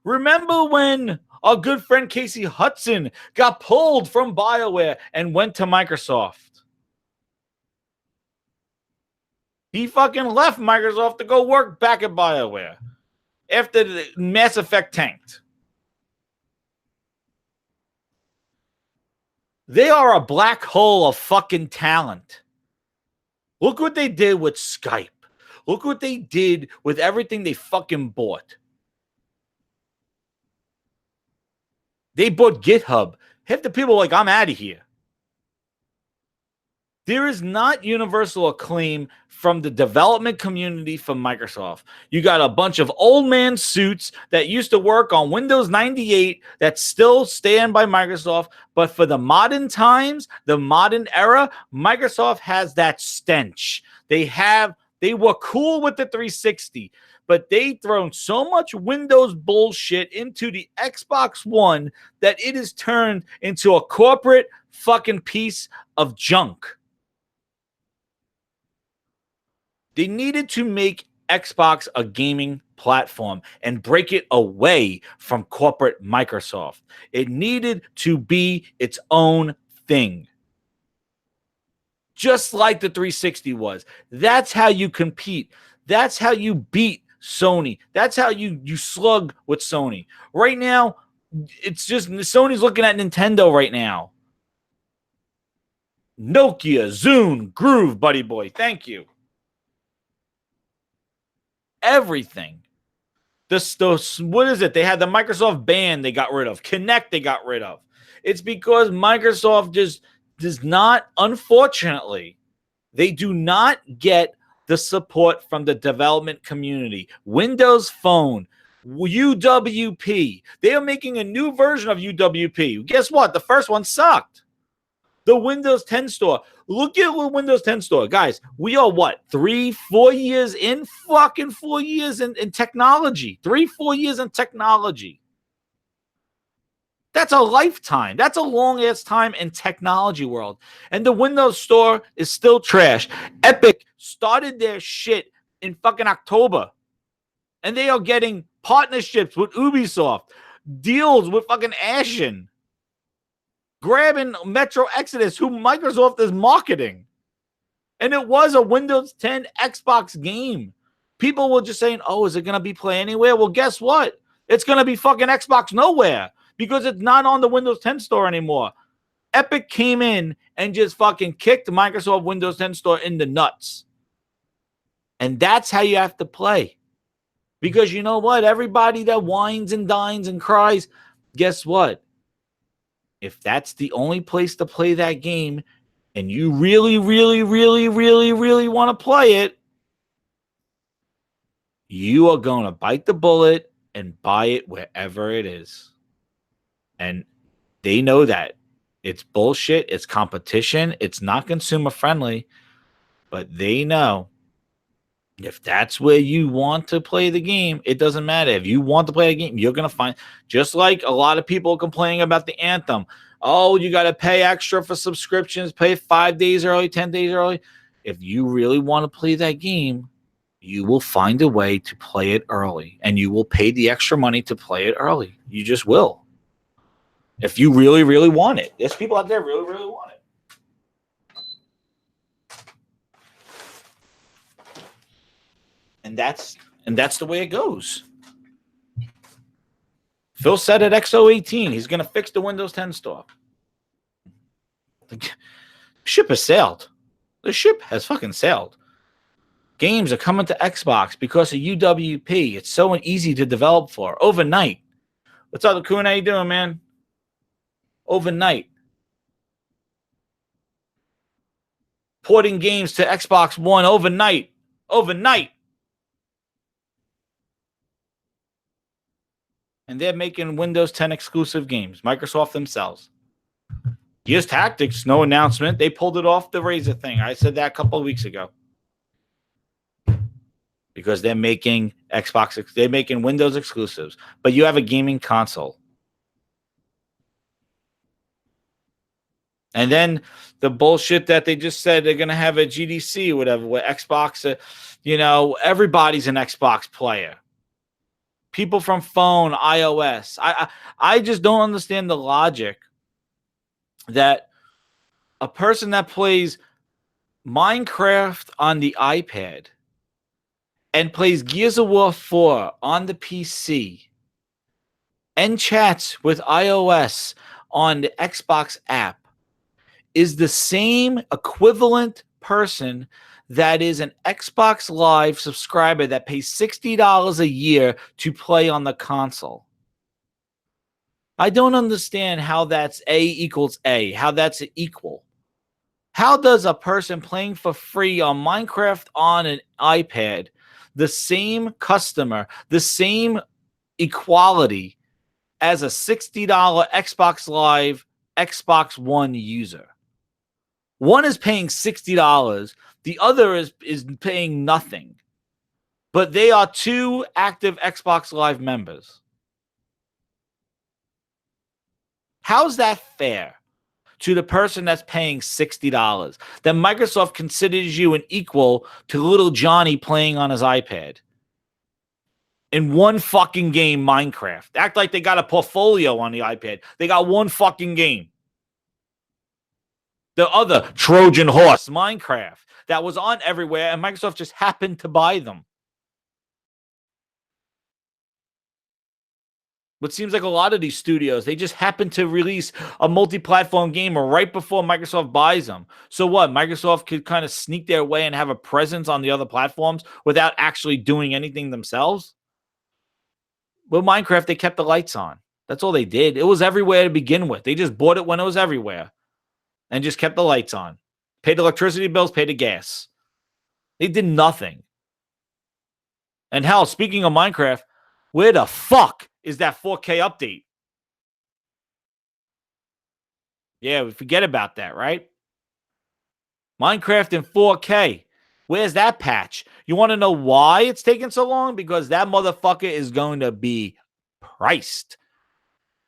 Remember when our good friend Casey Hudson got pulled from BioWare and went to Microsoft? He fucking left Microsoft to go work back at BioWare after the Mass Effect tanked. They are a black hole of fucking talent. Look what they did with Skype. Look what they did with everything they fucking bought. They bought GitHub. Half the people are like, I'm out of here. There is not universal acclaim from the development community from Microsoft. You got a bunch of old man suits that used to work on Windows 98 that still stand by Microsoft. But for the modern times, the modern era, Microsoft has that stench. They were cool with the 360, but they thrown so much Windows bullshit into the Xbox One that it is turned into a corporate fucking piece of junk. They needed to make Xbox a gaming platform and break it away from corporate Microsoft. It needed to be its own thing. Just like the 360 was. That's how you compete. That's how you beat Sony. That's how you slug with Sony. Right now, it's just Sony's looking at Nintendo right now. Nokia, Zune, Groove, buddy boy. Thank you. Everything. What is it? They had the Microsoft Band they got rid of. Kinect they got rid of. It's because Microsoft just does not, unfortunately, they do not get the support from the development community. Windows Phone, UWP. They are making a new version of UWP. Guess what? The first one sucked. The Windows 10 store. Look at the Windows 10 store. Guys, we are what? 3-4 years in? Fucking 4 years in technology. 3-4 years in technology. That's a lifetime. That's a long-ass time in technology world. And the Windows store is still trash. Epic started their shit in fucking October. And they are getting partnerships with Ubisoft. Deals with fucking Ashen. Grabbing Metro Exodus, who Microsoft is marketing. And it was a Windows 10 Xbox game. People were just saying, oh, is it going to be Play Anywhere? Well, guess what? It's going to be fucking Xbox Nowhere because it's not on the Windows 10 store anymore. Epic came in and just fucking kicked Microsoft Windows 10 store in the nuts. And that's how you have to play. Because you know what? Everybody that whines and dines and cries, guess what? If that's the only place to play that game and you really, really, really, really, really want to play it, you are going to bite the bullet and buy it wherever it is. And they know that. It's bullshit. It's competition. It's not consumer friendly. But they know if that's where you want to play the game, it doesn't matter. If you want to play a game, you're going to find, just like a lot of people complaining about the Anthem. Oh, you got to pay extra for subscriptions, pay 5 days early, 10 days early. If you really want to play that game, you will find a way to play it early, and you will pay the extra money to play it early. You just will. If you really, really want it. There's people out there really, really want it. And that's the way it goes. Phil said at XO18, he's going to fix the Windows 10 store. The ship has sailed. The ship has fucking sailed. Games are coming to Xbox because of UWP. It's so easy to develop for. Overnight. What's up, Kun? How you doing, man? Overnight. Porting games to Xbox One overnight. Overnight. And they're making Windows 10 exclusive games. Microsoft themselves. Gears Tactics, no announcement. They pulled it off the Razer thing. I said that a couple of weeks ago. Because they're making they're making Windows exclusives. But you have a gaming console. And then the bullshit that they just said they're going to have a GDC or whatever, where Xbox, everybody's an Xbox player. People from phone, iOS. I just don't understand the logic that a person that plays Minecraft on the iPad and plays Gears of War 4 on the PC and chats with iOS on the Xbox app is the same equivalent person that is an Xbox Live subscriber that pays $60 a year to play on the console. I don't understand how that's A equals A, how that's equal. How does a person playing for free on Minecraft on an iPad, the same customer, the same equality as a $60 Xbox Live, Xbox One user? One is paying $60. The other is paying nothing. But they are two active Xbox Live members. How's that fair to the person that's paying $60? That Microsoft considers you an equal to little Johnny playing on his iPad. In one fucking game, Minecraft. Act like they got a portfolio on the iPad. They got one fucking game. The other Trojan horse, Minecraft, that was on everywhere, and Microsoft just happened to buy them. What seems like a lot of these studios, they just happen to release a multi-platform game right before Microsoft buys them. So what? Microsoft could kind of sneak their way and have a presence on the other platforms without actually doing anything themselves? With Minecraft, they kept the lights on. That's all they did. It was everywhere to begin with. They just bought it when it was everywhere. And just kept the lights on. Paid electricity bills, paid the gas. They did nothing. And hell, speaking of Minecraft, where the fuck is that 4K update? Yeah, we forget about that, right? Minecraft in 4K. Where's that patch? You want to know why it's taking so long? Because that motherfucker is going to be priced.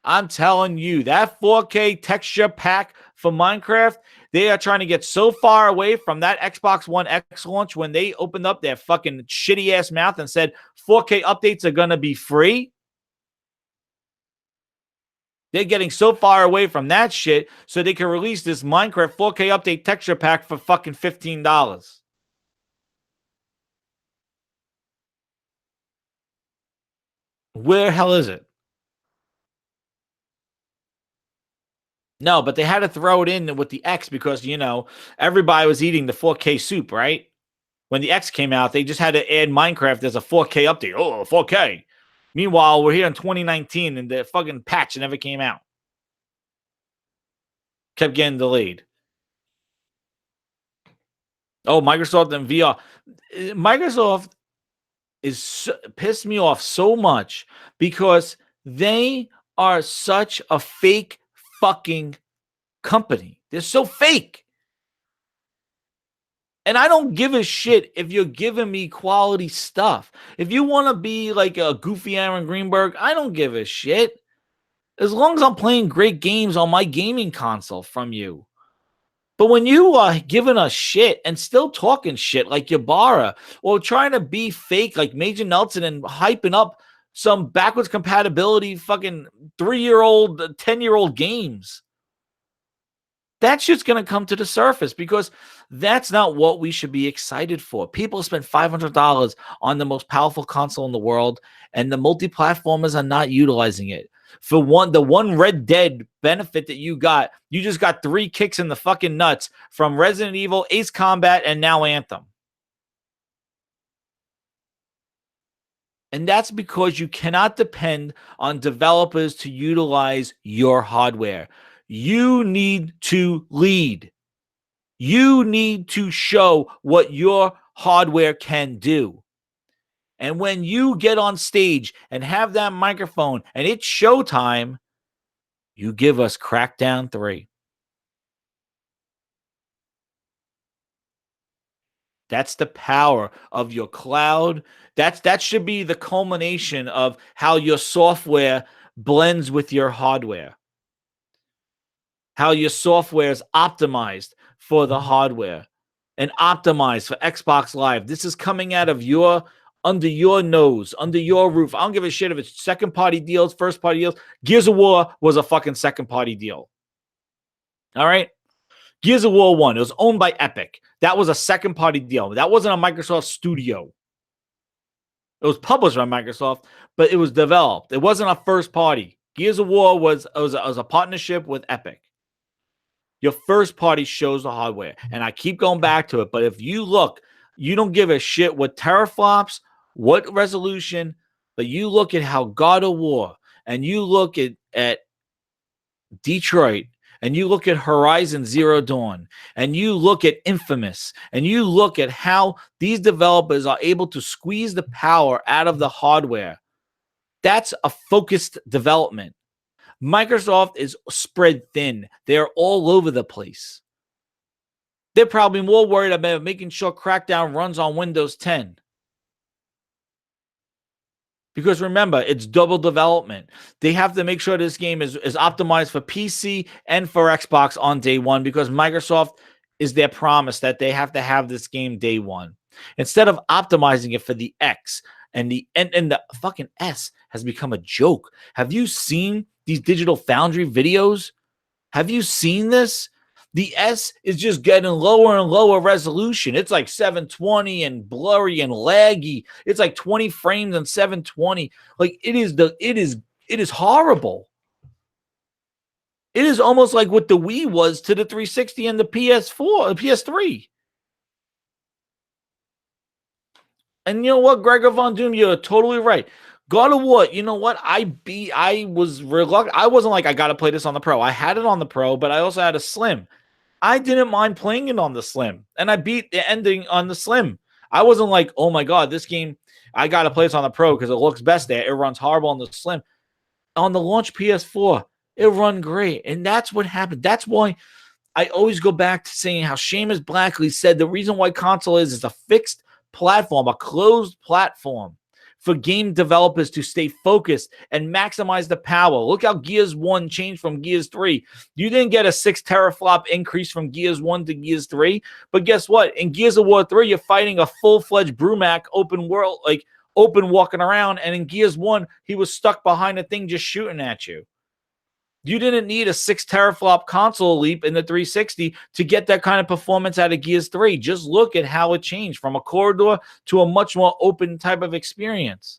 I'm telling you, that 4K texture pack for Minecraft, they are trying to get so far away from that Xbox One X launch when they opened up their fucking shitty ass mouth and said 4K updates are going to be free. They're getting so far away from that shit so they can release this Minecraft 4K update texture pack for fucking $15. Where the hell is it? No, but they had to throw it in with the X because, everybody was eating the 4K soup, right? When the X came out, they just had to add Minecraft as a 4K update. Oh, 4K. Meanwhile, we're here in 2019 and the fucking patch never came out. Kept getting delayed. Oh, Microsoft and VR. Microsoft pissed me off so much because they are such a fake fucking company. They're so fake. And I don't give a shit if you're giving me quality stuff. If you want to be like a goofy Aaron Greenberg, I don't give a shit. As long as I'm playing great games on my gaming console from you. But when you are giving us shit and still talking shit like Ybarra, or trying to be fake like Major Nelson and hyping up some backwards compatibility fucking 3-year-old, 10-year-old games, that shit's going to come to the surface because that's not what we should be excited for. People spend $500 on the most powerful console in the world, and the multi-platformers are not utilizing it. For the one Red Dead benefit that you just got 3 kicks in the fucking nuts from Resident Evil, Ace Combat, and now Anthem. And that's because you cannot depend on developers to utilize your hardware. You need to lead. You need to show what your hardware can do. And when you get on stage and have that microphone and it's showtime, you give us Crackdown 3. That's the power of your cloud. That should be the culmination of how your software blends with your hardware. How your software is optimized for the hardware and optimized for Xbox Live. This is coming out of under your nose, under your roof. I don't give a shit if it's second-party deals, first-party deals. Gears of War was a fucking second-party deal. All right? Gears of War 1, it was owned by Epic. That was a second-party deal. That wasn't a Microsoft studio. It was published by Microsoft, but it was developed. It wasn't a first-party. Gears of War was a partnership with Epic. Your first party shows the hardware. And I keep going back to it. But if you look, you don't give a shit what teraflops, what resolution, but you look at how God of War, and you look at Detroit, and you look at Horizon Zero Dawn, and you look at Infamous, and you look at how these developers are able to squeeze the power out of the hardware. That's a focused development. Microsoft is spread thin. They're all over the place. They're probably more worried about making sure Crackdown runs on Windows 10. Because remember, it's double development. They have to make sure this game is optimized for PC and for Xbox on day one, because Microsoft is their promise that they have to have this game day one. Instead of optimizing it for the X, and the fucking S has become a joke. Have you seen these Digital Foundry videos? Have you seen this? The S is just getting lower and lower resolution. It's like 720 and blurry and laggy. It's like 20 frames and 720. Like it is horrible. It is almost like what the Wii was to the 360 and the PS4, the PS3. And you know what, Gregor Von Doom, you're totally right. God of War, you know what? I was reluctant. I wasn't like, I got to play this on the Pro. I had it on the Pro, but I also had a Slim. I didn't mind playing it on the Slim, and I beat the ending on the Slim. I wasn't like, oh my God, this game, I got to play this on the Pro because it looks best there. It runs horrible on the Slim. On the launch PS4, it run great. And that's what happened. That's why I always go back to saying how Seamus Blackley said the reason why console is a fixed platform, a closed platform for game developers to stay focused and maximize the power. Look how Gears 1 changed from Gears 3. You didn't get a 6 teraflop increase from Gears 1 to Gears 3, but guess what? In Gears of War 3, you're fighting a full-fledged Brumac open world, like open walking around, and in Gears 1, he was stuck behind a thing just shooting at you. You didn't need a 6 teraflop console leap in the 360 to get that kind of performance out of Gears 3. Just look at how it changed from a corridor to a much more open type of experience.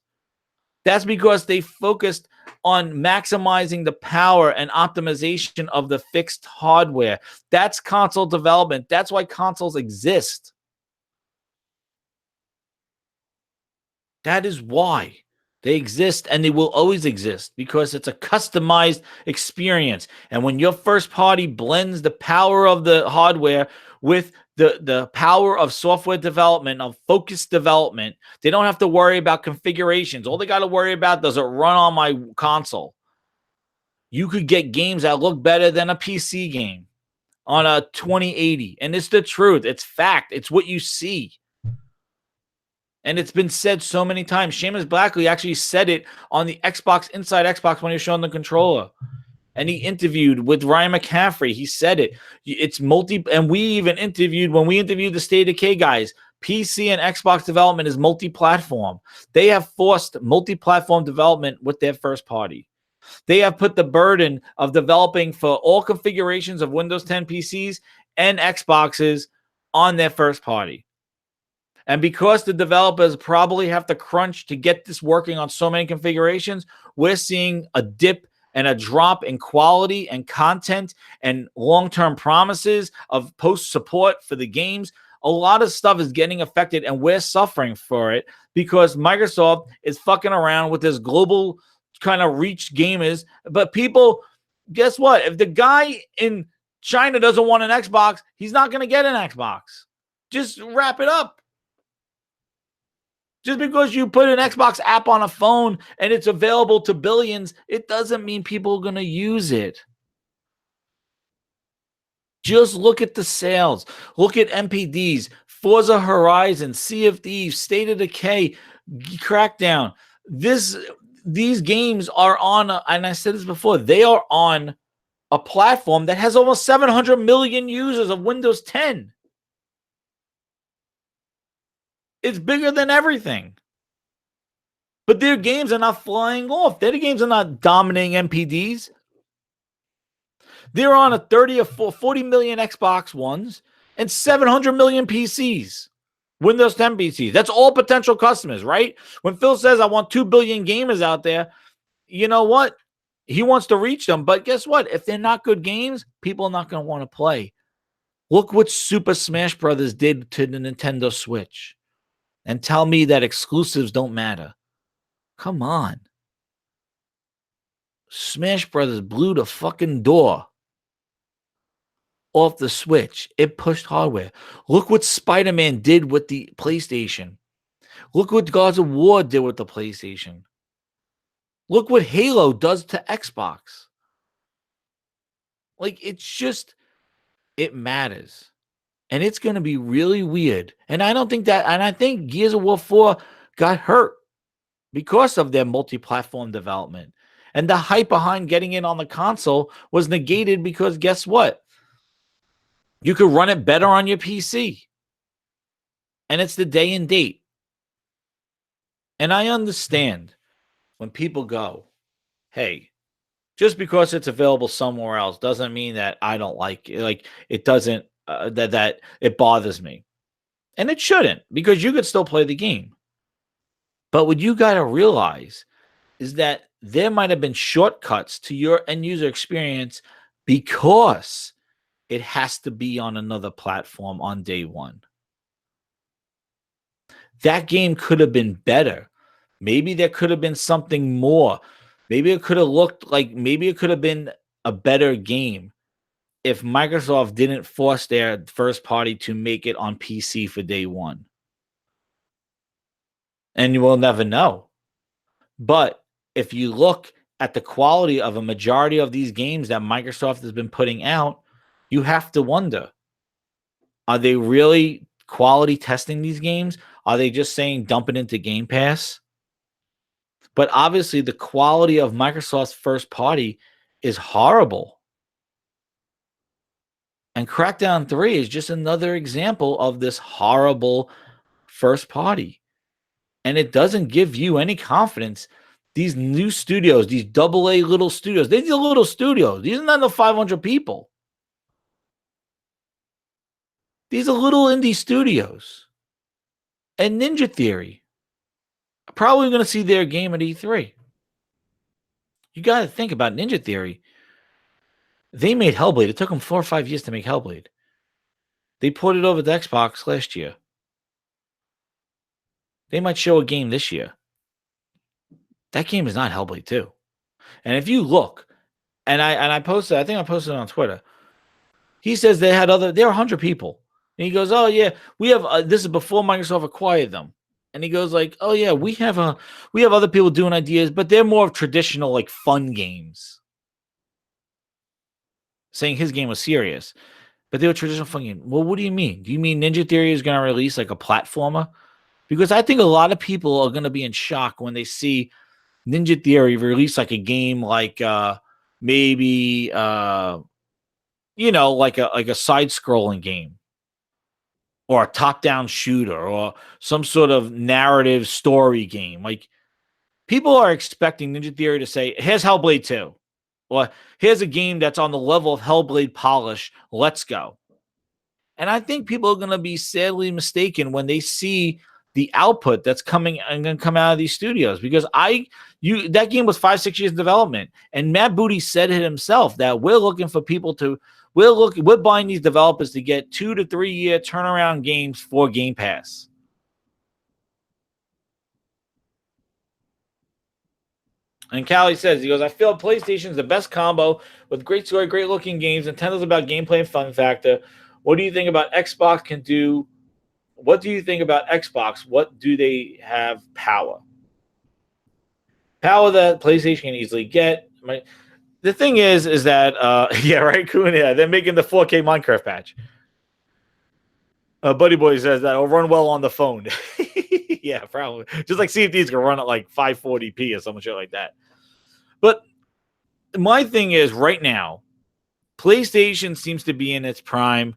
That's because they focused on maximizing the power and optimization of the fixed hardware. That's console development. That's why consoles exist. That is why. They exist, and they will always exist because it's a customized experience. And when your first party blends the power of the hardware with the power of software development, of focused development, they don't have to worry about configurations. All they got to worry about, does it run on my console? You could get games that look better than a PC game. on a 2080. And it's the truth. It's fact. It's what you see. And it's been said so many times. Seamus Blackley actually said it on the Xbox, Inside Xbox, when he was showing the controller. And he interviewed with Ryan McCaffrey. He said it. It's multi, and we even interviewed, when we interviewed the State of Decay guys, PC and Xbox development is multi-platform. They have forced multi-platform development with their first party. They have put the burden of developing for all configurations of Windows 10 PCs and Xboxes on their first party. And because the developers probably have to crunch to get this working on so many configurations, we're seeing a dip and a drop in quality and content and long-term promises of post-support for the games. A lot of stuff is getting affected, and we're suffering for it because Microsoft is fucking around with this global kind of reach gamers. But people, guess what? If the guy in China doesn't want an Xbox, he's not going to get an Xbox. Just wrap it up. Just because you put an Xbox app on a phone and it's available to billions, it doesn't mean people are going to use it. Just look at the sales. Look at MPDs, Forza Horizon, Sea of Thieves, State of Decay, Crackdown. These games are on, and I said this before, they are on a platform that has almost 700 million users of Windows 10. It's bigger than everything. But their games are not flying off. Their games are not dominating MPDs. They're on a 30 or 40 million Xbox Ones and 700 million PCs. Windows 10 PCs. That's all potential customers, right? When Phil says, I want 2 billion gamers out there, you know what? He wants to reach them. But guess what? If they're not good games, people are not going to want to play. Look what Super Smash Brothers did to the Nintendo Switch. And tell me that exclusives don't matter. Come on. Smash Brothers blew the fucking door off the Switch. It pushed hardware. Look what Spider-Man did with the PlayStation. Look what Gods of War did with the PlayStation. Look what Halo does to Xbox. Like, it's just, it matters. And it's going to be really weird. And I don't think that, and I think Gears of War 4 got hurt because of their multi-platform development. And the hype behind getting it on the console was negated because guess what? You could run it better on your PC. And it's the day and date. And I understand when people go, hey, just because it's available somewhere else doesn't mean that I don't like it. Like, it doesn't, that it bothers me. And it shouldn't, because you could still play the game. But what you got to realize is that there might have been shortcuts to your end user experience because it has to be on another platform on day one. That game could have been better. Maybe there could have been something more. Maybe it could have looked like, maybe it could have been a better game if Microsoft didn't force their first party to make it on PC for day one. And you will never know. But if you look at the quality of a majority of these games that Microsoft has been putting out, you have to wonder, are they really quality testing these games? Are they just saying dump it into Game Pass? But obviously the quality of Microsoft's first party is horrible. And Crackdown 3 is just another example of this horrible first party. And it doesn't give you any confidence. These new studios, these AA little studios, these are little studios. These are not the 500 people. These are little indie studios. And Ninja Theory, probably going to see their game at E3. You got to think about Ninja Theory. They made Hellblade. It took them 4 or 5 years to make Hellblade. They ported it over to Xbox last year. They might show a game this year. That game is not Hellblade 2. And if you look, and I posted, I think I posted it on Twitter. He says there were 100 people. And he goes, oh yeah, we have, this is before Microsoft acquired them. And he goes like, oh yeah, we have other people doing ideas, but they're more of traditional, like, fun games. Saying his game was serious. But they were traditional fucking. Well, what do you mean? Do you mean Ninja Theory is going to release like a platformer? Because I think a lot of people are going to be in shock when they see Ninja Theory release like a game like maybe like a side-scrolling game or a top-down shooter or some sort of narrative story game. Like people are expecting Ninja Theory to say, "Here's Hellblade 2." Or here's a game that's on the level of Hellblade polish. Let's go. And I think people are going to be sadly mistaken when they see the output that's coming and going to come out of these studios, because that game was 5-6 years in development, and Matt Booty said it himself that we're looking for people to we're buying these developers to get 2 to 3 year turnaround games for Game Pass. And Callie says, he goes, I feel PlayStation's the best combo with great story, great looking games. Nintendo's about gameplay and fun factor. What do you think about Xbox can do? What do you think about Xbox? What do they have power? Power that PlayStation can easily get. The thing is that, yeah, right, Kuhn, yeah, they're making the 4K Minecraft patch. Buddy Boy says that it'll run well on the phone. Yeah, probably. Just like CFD's gonna run at like 540p or some shit like that. But my thing is, right now, PlayStation seems to be in its prime,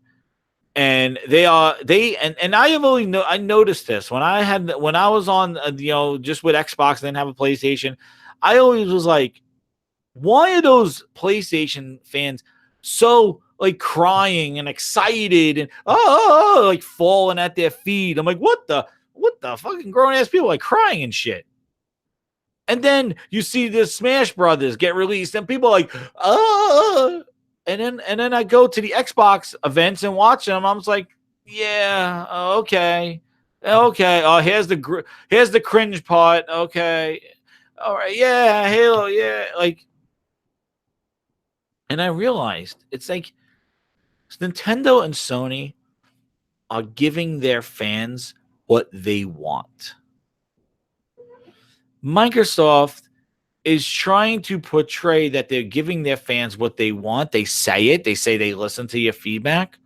and I have only I noticed this when I was on just with Xbox and then have a PlayStation. I always was like, why are those PlayStation fans so like crying and excited and like falling at their feet? I'm like, what the fucking grown ass people like crying and shit. And then you see the Smash Brothers get released, and people are like, and then I go to the Xbox events and watch them. I'm just like, yeah, okay. Oh, here's the cringe part. Okay, all right, yeah, Halo, yeah, like. And I realized it's like Nintendo and Sony are giving their fans what they want. Microsoft is trying to portray that they're giving their fans what they want. They say it. They say they listen to your feedback.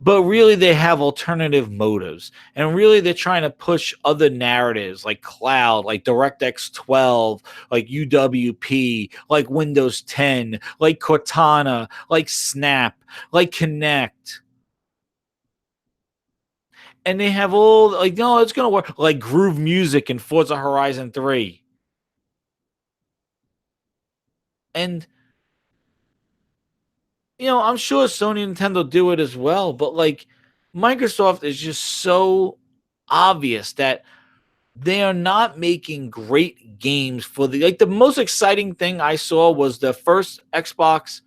But really, they have alternative motives. And really, they're trying to push other narratives like cloud, like DirectX 12, like UWP, like Windows 10, like Cortana, like Snap, like Connect. And they have all, like, no, it's going to work. Like Groove Music and Forza Horizon 3. And, I'm sure Sony and Nintendo do it as well. But, like, Microsoft is just so obvious that they are not making great games for the most exciting thing I saw was the first Xbox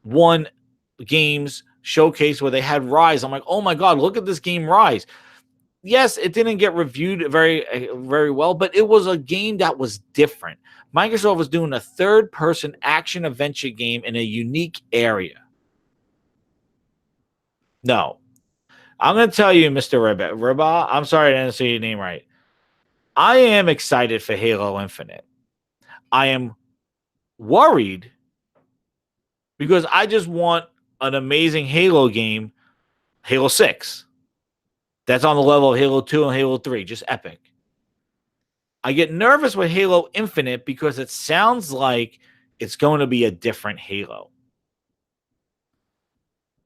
One games showcase where they had Rise. I'm like, oh my God, look at this game Rise. Yes, it didn't get reviewed very, very well, but it was a game that was different. Microsoft was doing a third-person action adventure game in a unique area. No. I'm going to tell you, Mr. Riba, I'm sorry I didn't say your name right. I am excited for Halo Infinite. I am worried because I just want an amazing Halo game, Halo 6. That's on the level of Halo 2 and Halo 3, just epic. I get nervous with Halo Infinite because it sounds like it's going to be a different Halo.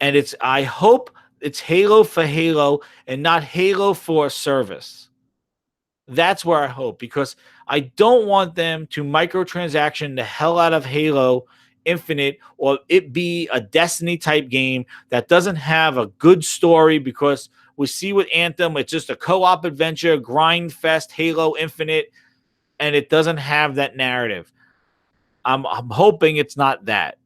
And I hope it's Halo for Halo and not Halo for service. That's where I hope, because I don't want them to microtransaction the hell out of Halo Infinite or it be a Destiny type game that doesn't have a good story, because we see with Anthem, it's just a co-op adventure, grind fest, Halo Infinite, and it doesn't have that narrative. I'm hoping it's not that.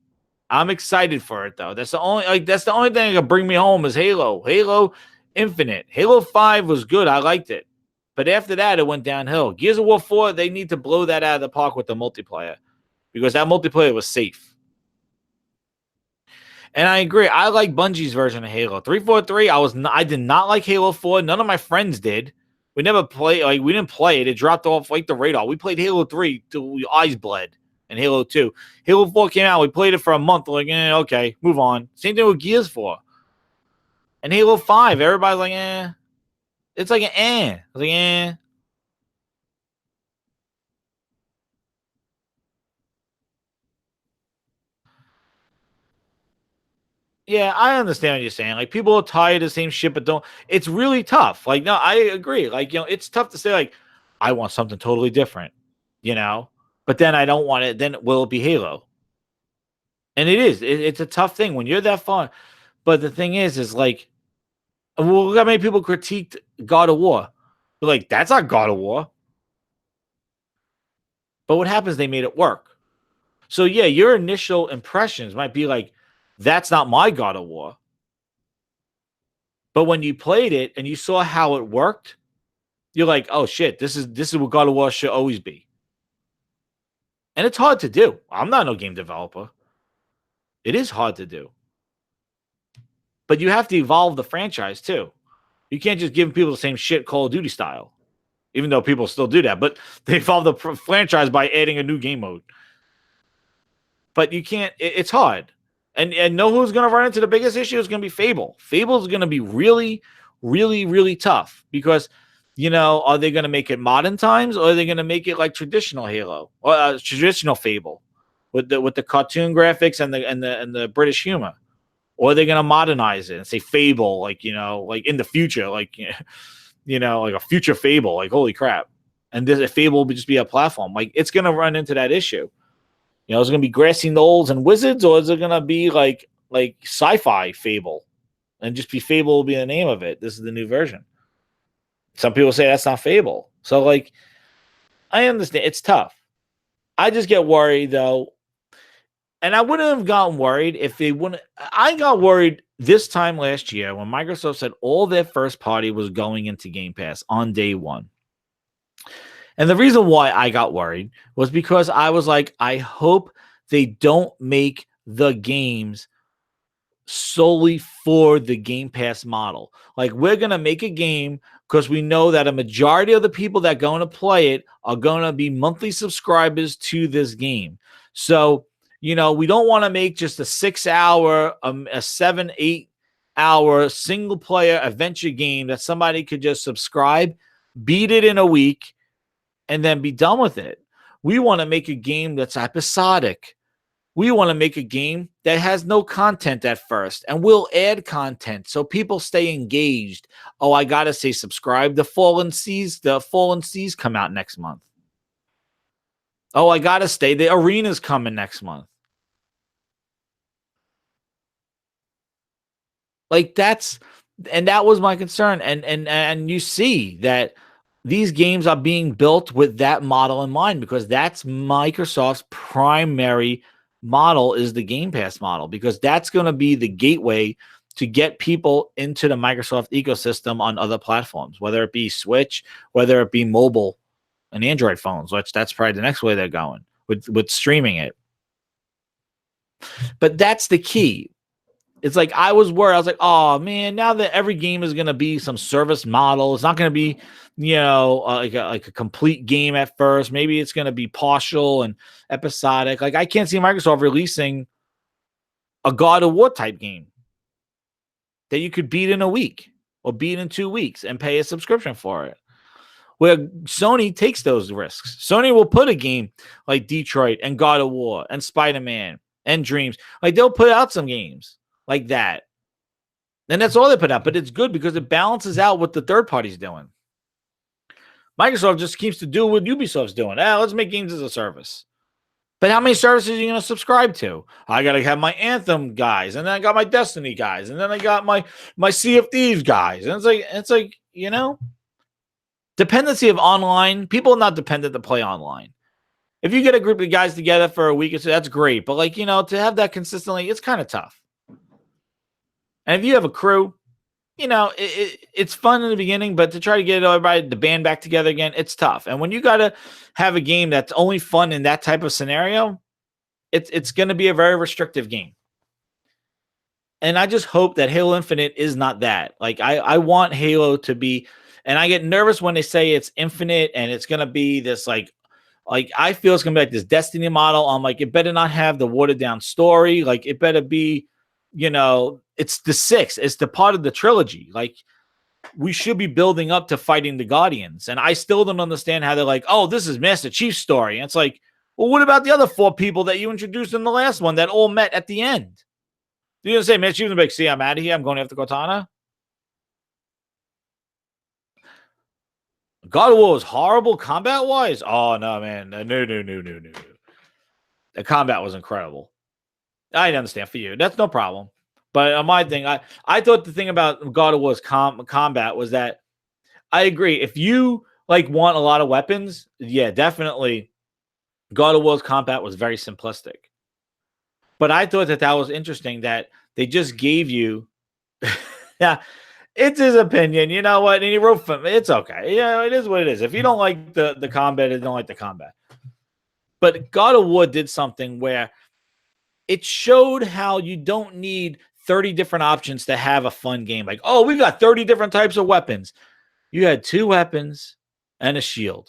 I'm excited for it though. That's the only thing that can bring me home is Halo Infinite. Halo 5 was good. I liked it. But after that, it went downhill. Gears of War 4, they need to blow that out of the park with the multiplayer, because that multiplayer was safe. And I agree. I like Bungie's version of Halo. 343, I did not like Halo 4. None of my friends did. We never played. We didn't play it. It dropped off like the radar. We played Halo 3 till our eyes bled. and Halo 2. Halo 4 came out. We played it for a month. Like, okay, move on. Same thing with Gears 4. And Halo 5, everybody's like, It's like an It's like, Yeah, I understand what you're saying. Like, people are tired of the same shit, but don't. It's really tough. Like, no, I agree. Like, it's tough to say, like, I want something totally different, but then I don't want it. Then will it be Halo? And it is. It's a tough thing when you're that far. But the thing is like, well, look how many people critiqued God of War. They're like, that's not God of War. But what happens? They made it work. So, yeah, your initial impressions might be like, that's not my God of War. But when you played it and you saw how it worked, you're like, oh shit, this is what God of War should always be. And it's hard to do. I'm not no game developer. It is hard to do. But you have to evolve the franchise too. You can't just give people the same shit Call of Duty style, even though people still do that. But they evolve the franchise by adding a new game mode. But you can't. It's hard. And know who's going to run into the biggest issue is going to be Fable. Fable is going to be really, really, really tough because, are they going to make it modern times or are they going to make it like traditional Halo or traditional Fable with the cartoon graphics and the British humor? Or are they going to modernize it and say Fable, like in the future, like like a future Fable, like holy crap? And this Fable will just be a platform. Like it's going to run into that issue. Is it going to be Grassy Knolls and Wizards, or is it going to be like sci-fi Fable, and just be Fable will be the name of it? This is the new version. Some people say that's not Fable. So like, I understand it's tough. I just get worried though. And I wouldn't have gotten worried if they wouldn't. I got worried this time last year when Microsoft said all their first party was going into Game Pass on day one. And the reason why I got worried was because I was like, I hope they don't make the games solely for the Game Pass model. Like, we're going to make a game because we know that a majority of the people that are going to play it are going to be monthly subscribers to this game. So, we don't want to make just a 6-hour, a 7-8 hour single player adventure game that somebody could just subscribe, beat it in a week, and then be done with it. We want to make a game that's episodic. We want to make a game that has no content at first, and we'll add content so people stay engaged. Oh, I gotta say, subscribe. The Fallen Seas come out next month. Oh, I gotta stay. The Arena's coming next month. Like that was my concern. And you see that these games are being built with that model in mind because that's Microsoft's primary model is the Game Pass model, because that's going to be the gateway to get people into the Microsoft ecosystem on other platforms, whether it be Switch, whether it be mobile and Android phones, which that's probably the next way they're going with streaming it. But that's the key. It's like I was worried. I was like, oh, man, now that every game is going to be some service model, it's not going to be, like a complete game at first. Maybe it's going to be partial and episodic. Like, I can't see Microsoft releasing a God of War type game that you could beat in a week or beat in 2 weeks and pay a subscription for it. Where Sony takes those risks. Sony will put a game like Detroit and God of War and Spider-Man and Dreams. Like, they'll put out some games like that. And that's all they put out. But it's good because it balances out what the third party's doing. Microsoft just keeps to do what Ubisoft's doing. Let's make games as a service. But how many services are you going to subscribe to? I got to have my Anthem guys, and then I got my Destiny guys, and then I got my Sea of Thieves guys. And it's like, dependency of online. People are not dependent to play online. If you get a group of guys together for a week or so, that's great. But to have that consistently, it's kind of tough. And if you have a crew, it's fun in the beginning, but to try to get everybody, the band back together again, it's tough. And when you got to have a game that's only fun in that type of scenario, it's going to be a very restrictive game. And I just hope that Halo Infinite is not that. Like, I want Halo to be, and I get nervous when they say it's infinite and it's going to be this like Like, I feel it's gonna be like this Destiny model. I'm like, it better not have the watered down story. Like, it better be, it's the sixth. It's the part of the trilogy. Like, we should be building up to fighting the Guardians. And I still don't understand how they're like, oh, this is Master Chief's story. And it's like, well, what about the other 4 people that you introduced in the last one that all met at the end? You're gonna say Master Chief's like, see, I'm out of here. I'm going after Cortana. God of War was horrible combat wise. Oh no, man, no. The combat was incredible. I understand for you. That's no problem. But on my thing, I thought the thing about God of War's combat was that I agree. If you like want a lot of weapons, yeah, definitely. God of War's combat was very simplistic. But I thought that was interesting that they just gave you. Yeah, it's his opinion. You know what? And he wrote from it's okay. Yeah, it is what it is. If you don't like the combat, you don't like the combat. But God of War did something where it showed how you don't need 30 different options to have a fun game. Like, oh, we got 30 different types of weapons. You had 2 weapons and a shield.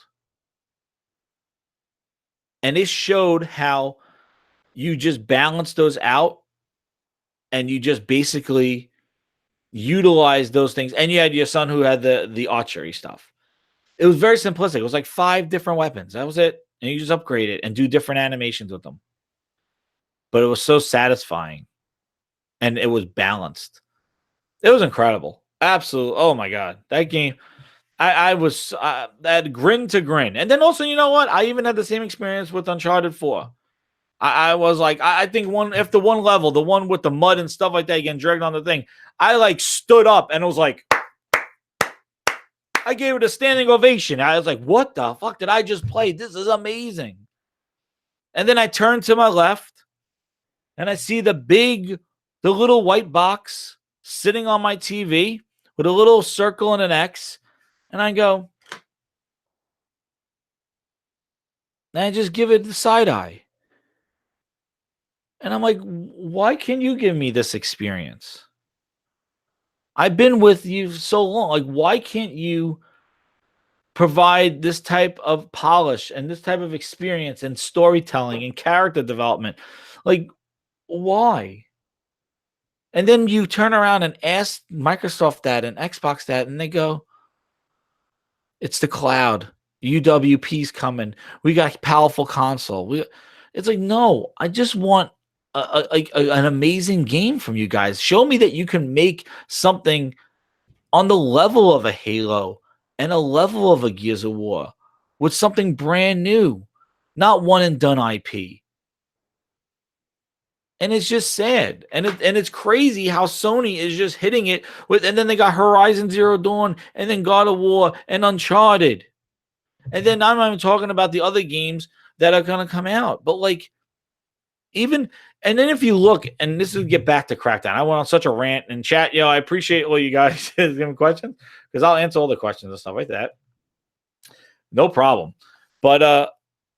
And it showed how you just balance those out and you just basically utilize those things. And you had your son who had the archery stuff. It was very simplistic. It was like 5 different weapons. That was it. And you just upgrade it and do different animations with them. But it was so satisfying. And it was balanced. It was incredible. Absolutely. Oh my God. That game. I was that grin to grin. And then also, you know what? I even had the same experience with Uncharted 4. I was like, I think the one level, the one with the mud and stuff like that, getting dragged on the thing, I like stood up and it was like, I gave it a standing ovation. I was like, what the fuck did I just play? This is amazing. And then I turned to my left and I see the little white box sitting on my TV with a little circle and an X. And I go, and I just give it the side eye. And I'm like, why can't you give me this experience? I've been with you so long. Like, why can't you provide this type of polish and this type of experience and storytelling and character development? Like, why? And then you turn around and ask Microsoft that and Xbox that, and they go, it's the cloud. UWP's coming. We got powerful console. It's like, no, I just want an amazing game from you guys. Show me that you can make something on the level of a Halo and a level of a Gears of War with something brand new, not one and done IP. And it's just sad. And it's crazy how Sony is just hitting it with, and then they got Horizon Zero Dawn and then God of War and Uncharted. And then I'm not even talking about the other games that are going to come out. But like, and then if you look, and this is get back to Crackdown. I went on such a rant in chat. I appreciate all you guys giving questions because I'll answer all the questions and stuff like that. No problem. But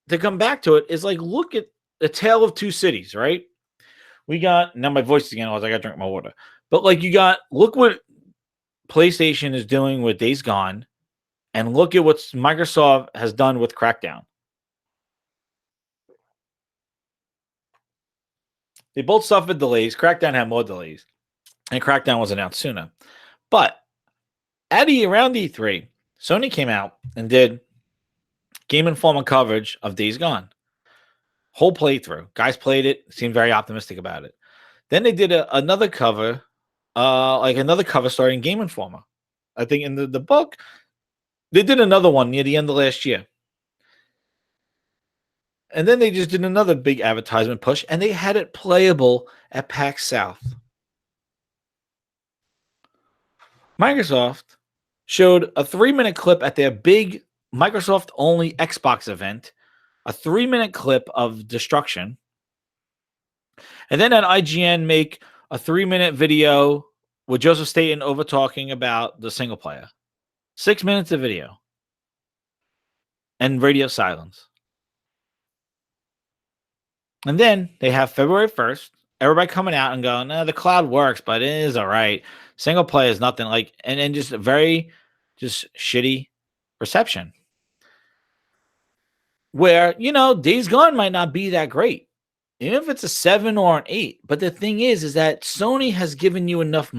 to come back to it is like, look at the Tale of Two Cities, right? We got, now my voice again, I got to drink my water. But like look what PlayStation is doing with Days Gone, and look at what Microsoft has done with Crackdown. They both suffered delays. Crackdown had more delays, and Crackdown was announced sooner. But around E3, Sony came out and did Game Informer coverage of Days Gone. Whole playthrough. Guys played it, seemed very optimistic about it. Then they did another cover, another cover story in Game Informer. I think in the book, they did another one near the end of last year. And then they just did another big advertisement push, and they had it playable at PAX South. Microsoft showed a 3-minute clip at their big Microsoft-only Xbox event, a 3-minute clip of destruction. And then at IGN make a 3-minute video with Joseph Staten over talking about the single player. 6 minutes of video. And radio silence. And then they have February 1st, everybody coming out and going, no, the cloud works, but it is all right. Single player is nothing like, and then just a very shitty reception. where, you know, Days Gone might not be that great, even if it's a 7 or an 8. But the thing is that Sony has given you enough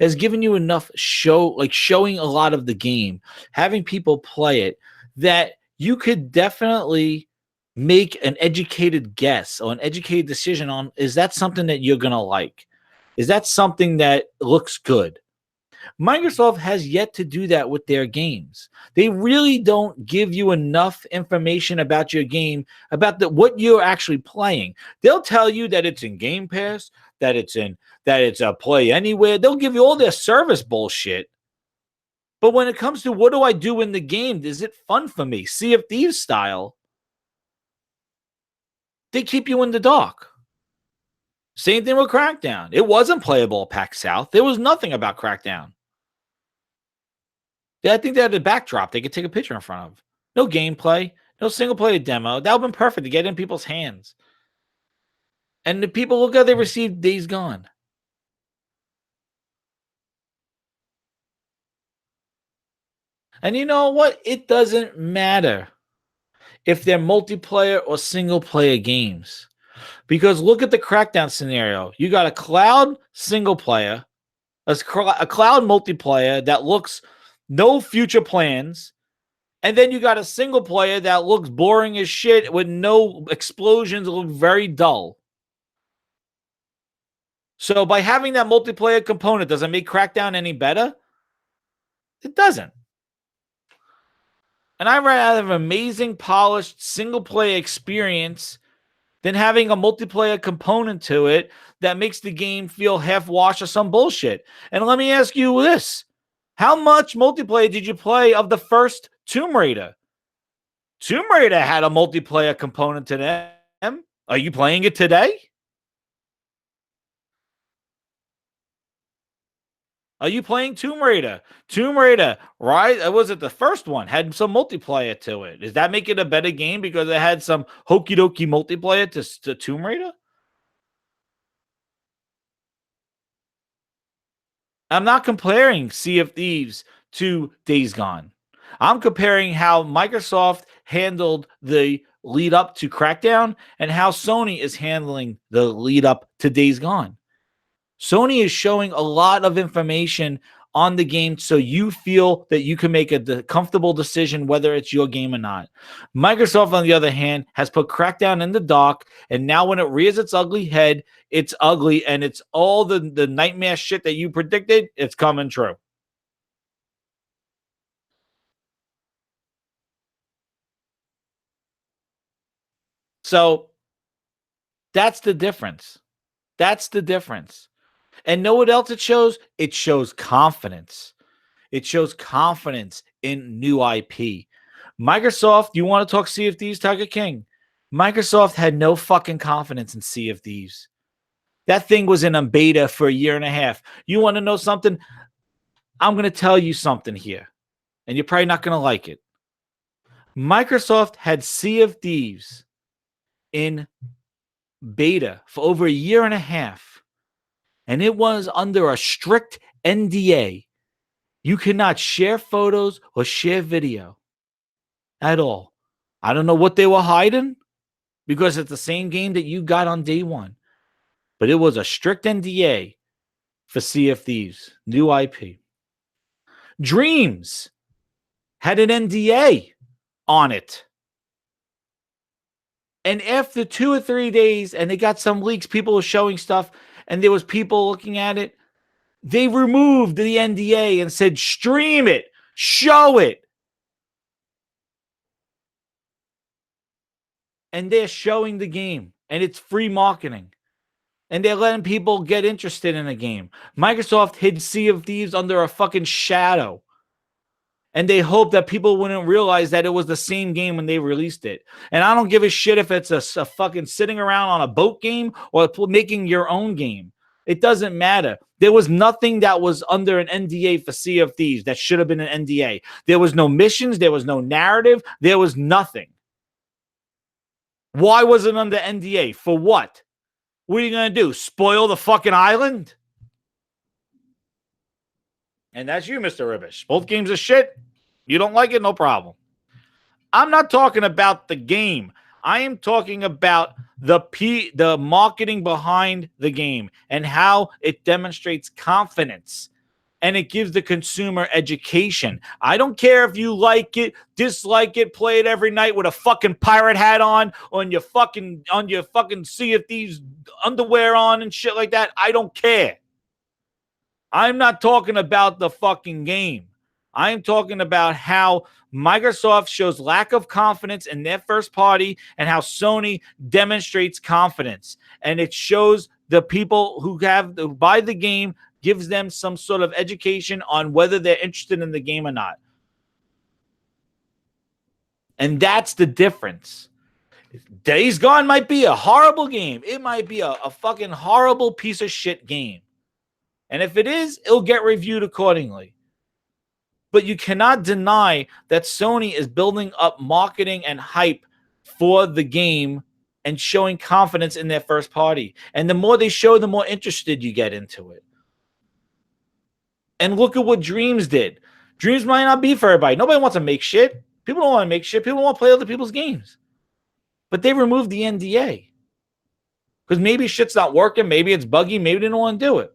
has given you enough showing a lot of the game, having people play it, that you could definitely make an educated guess or an educated decision on, is that something that you're going to like? Is that something that looks good? Microsoft has yet to do that with their games. They really don't give you enough information about your game, about what you're actually playing. They'll tell you that it's in Game Pass, that it's a play anywhere. They'll give you all their service bullshit. But when it comes to what do I do in the game, is it fun for me? Sea of Thieves style, they keep you in the dark. Same thing with Crackdown. It wasn't playable at PAX South. There was nothing about Crackdown. I think they had a backdrop they could take a picture in front of. No gameplay, no single player demo. That would have been perfect to get in people's hands. And the people, look how they received Days Gone. And you know what? It doesn't matter if they're multiplayer or single player games. Because look at the Crackdown scenario. You got a cloud single player, a cloud multiplayer that looks no future plans. And then you got a single player that looks boring as shit with no explosions. It looks very dull. So by having that multiplayer component, does it make Crackdown any better? It doesn't. And I'd rather have an amazing, polished, single player experience than having a multiplayer component to it that makes the game feel half-washed or some bullshit. And let me ask you this. How much multiplayer did you play of the first Tomb Raider? Tomb Raider had a multiplayer component to them. Are you playing it today? Are you playing Tomb Raider? Tomb Raider, right? Was it the first one? Had some multiplayer to it. Does that make it a better game because it had some hokey dokey multiplayer to Tomb Raider? I'm not comparing Sea of Thieves to Days Gone. I'm comparing how Microsoft handled the lead up to Crackdown and how Sony is handling the lead up to Days Gone. Sony is showing a lot of information on the game so you feel that you can make a comfortable decision whether it's your game or not. Microsoft, on the other hand, has put Crackdown in the dark, and now when it rears its ugly head, it's ugly, and it's all the nightmare shit that you predicted, it's coming true. So that's the difference. That's the difference. And know what else it shows? It shows confidence. It shows confidence in new IP. Microsoft, you want to talk Sea of Thieves, Tiger King? Microsoft had no fucking confidence in Sea of Thieves. That thing was in a beta for a year and a half. You want to know something? I'm going to tell you something here, and you're probably not going to like it. Microsoft had Sea of Thieves in beta for over a year and a half, and it was under a strict NDA. You cannot share photos or share video at all. I don't know what they were hiding because it's the same game that you got on day one. But it was a strict NDA for Sea of Thieves, new IP. Dreams had an NDA on it. And after 2 or 3 days, and they got some leaks, people were showing stuff, and there was people looking at it, they removed the NDA and said, stream it, show it. And they're showing the game, and it's free marketing. And they're letting people get interested in the game. Microsoft hid Sea of Thieves under a fucking shadow. And they hoped that people wouldn't realize that it was the same game when they released it. And I don't give a shit if it's a fucking sitting around on a boat game or making your own game. It doesn't matter. There was nothing that was under an NDA for Sea of Thieves that should have been an NDA. There was no missions. There was no narrative. There was nothing. Why was it under NDA? For what? What are you going to do? Spoil the fucking island? And that's you, Mr. Ribish. Both games are shit. You don't like it? No problem. I'm not talking about the game. I am talking about the marketing behind the game and how it demonstrates confidence and it gives the consumer education. I don't care if you like it, dislike it, play it every night with a fucking pirate hat on your fucking Sea of Thieves underwear on and shit like that. I don't care. I'm not talking about the fucking game. I'm talking about how Microsoft shows lack of confidence in their first party and how Sony demonstrates confidence. And it shows the people who buy the game, gives them some sort of education on whether they're interested in the game or not. And that's the difference. Days Gone might be a horrible game. It might be a fucking horrible piece of shit game. And if it is, it'll get reviewed accordingly. But you cannot deny that Sony is building up marketing and hype for the game and showing confidence in their first party. And the more they show, the more interested you get into it. And look at what Dreams did. Dreams might not be for everybody. Nobody wants to make shit. People don't want to make shit. People want to play other people's games. But they removed the NDA. Because maybe shit's not working. Maybe it's buggy. Maybe they don't want to do it.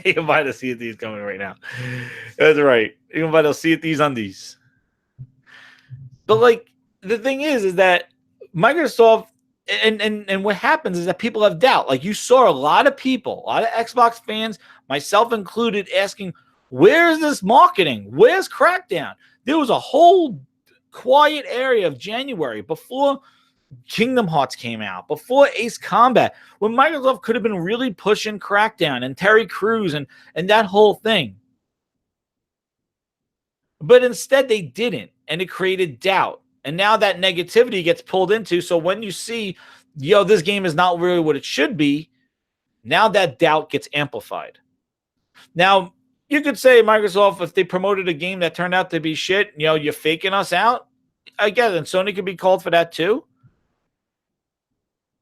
You can buy the Sea of Thieves coming right now. That's right. You can buy the Sea of Thieves undies. But like the thing is that Microsoft and what happens is that people have doubt. Like you saw a lot of people, a lot of Xbox fans, myself included, asking, "Where's this marketing? Where's Crackdown?" There was a whole quiet area of January before Kingdom Hearts came out, before Ace Combat, when Microsoft could have been really pushing Crackdown and Terry Crews and that whole thing. But instead they didn't, and it created doubt. And now that negativity gets pulled into, so when you see, this game is not really what it should be, now that doubt gets amplified. Now, you could say, Microsoft, if they promoted a game that turned out to be shit, you're faking us out. I guess, and Sony could be called for that too.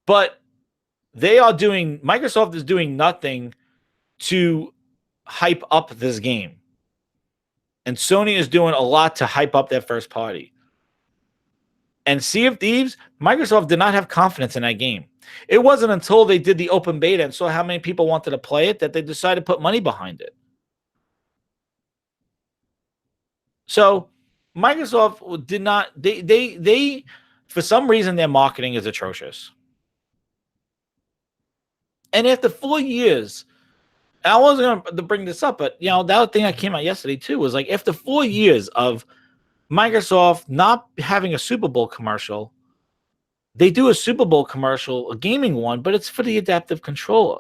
But Microsoft is doing nothing to hype up this game. And Sony is doing a lot to hype up that first party. And Sea of Thieves, Microsoft did not have confidence in that game. It wasn't until they did the open beta and saw how many people wanted to play it that they decided to put money behind it. So Microsoft did not, they for some reason, their marketing is atrocious. And after 4 years, I wasn't going to bring this up, but, the other thing that came out yesterday, too, was like after 4 years of Microsoft not having a Super Bowl commercial, they do a Super Bowl commercial, a gaming one, but it's for the adaptive controller.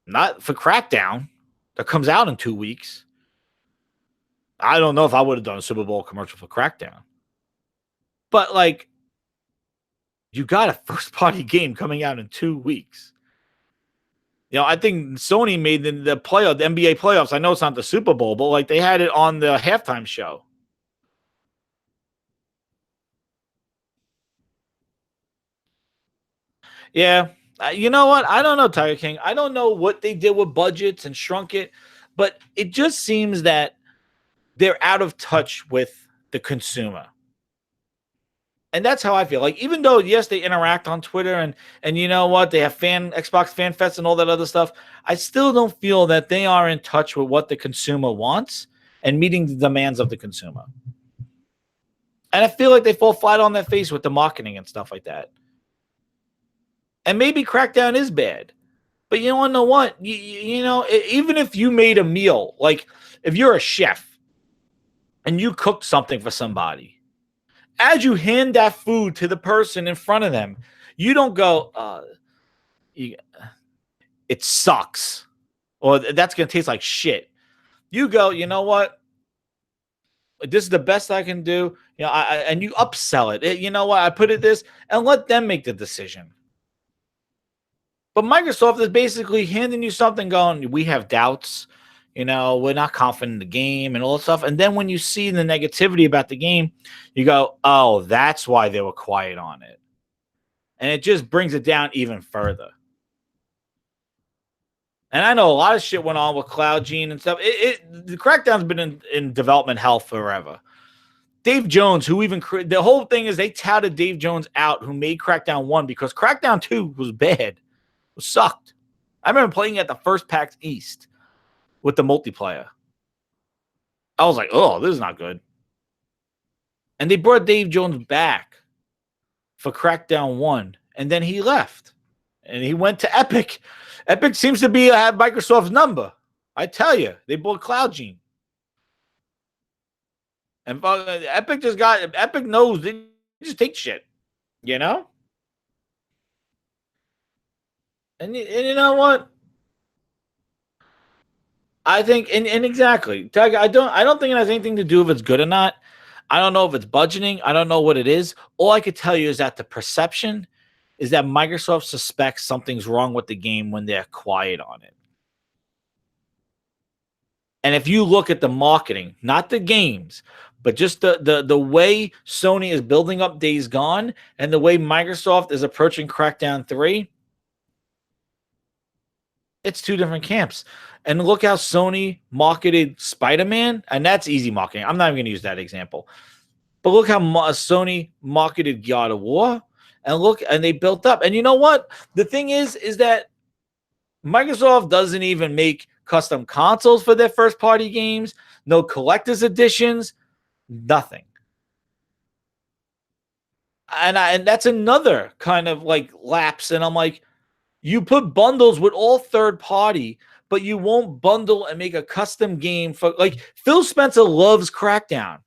Not for Crackdown that comes out in 2 weeks. I don't know if I would have done a Super Bowl commercial for Crackdown. But, like, you got a first-party game coming out in 2 weeks. I think Sony made the NBA playoffs. I know it's not the Super Bowl, but like they had it on the halftime show. Yeah. You know what? I don't know, Tiger King. I don't know what they did with budgets and shrunk it, but it just seems that they're out of touch with the consumer. And that's how I feel. Like, even though, yes, they interact on Twitter and you know what, they have Xbox Fan Fest and all that other stuff, I still don't feel that they are in touch with what the consumer wants and meeting the demands of the consumer. And I feel like they fall flat on their face with the marketing and stuff like that. And maybe Crackdown is bad. But you want to know what? Even if you made a meal, like if you're a chef and you cooked something for somebody, as you hand that food to the person in front of them, you don't go, it sucks, or that's going to taste like shit. You go, you know what? This is the best I can do. And you upsell it. You know what? I put it this, and let them make the decision. But Microsoft is basically handing you something going, we have doubts. We're not confident in the game and all that stuff. And then when you see the negativity about the game, you go, oh, that's why they were quiet on it. And it just brings it down even further. And I know a lot of shit went on with Cloud Gene and stuff. The Crackdown's been in development hell forever. Dave Jones, who even the whole thing is they touted Dave Jones out, who made Crackdown 1 because Crackdown 2 was bad. It sucked. I remember playing at the first PAX East with the multiplayer. I was like, oh, this is not good. And they brought Dave Jones back for Crackdown 1, and then he left. And he went to Epic. Epic seems to have Microsoft's number. I tell you, they bought Cloud Gene. And Epic knows they just take shit, you know? And you know what? I think, and exactly, Doug, I don't think it has anything to do if it's good or not. I don't know if it's budgeting. I don't know what it is. All I could tell you is that the perception is that Microsoft suspects something's wrong with the game when they're quiet on it. And if you look at the marketing, not the games, but just the way Sony is building up Days Gone and the way Microsoft is approaching Crackdown 3, it's two different camps. And look how Sony marketed Spider-Man, and that's easy marketing. I'm not even going to use that example. But look how Sony marketed God of War, and they built up. And you know what? The thing is that Microsoft doesn't even make custom consoles for their first-party games, no collector's editions, nothing. And that's another kind of like lapse. And I'm like, you put bundles with all third-party, but you won't bundle and make a custom game for, like, Phil Spencer loves Crackdown.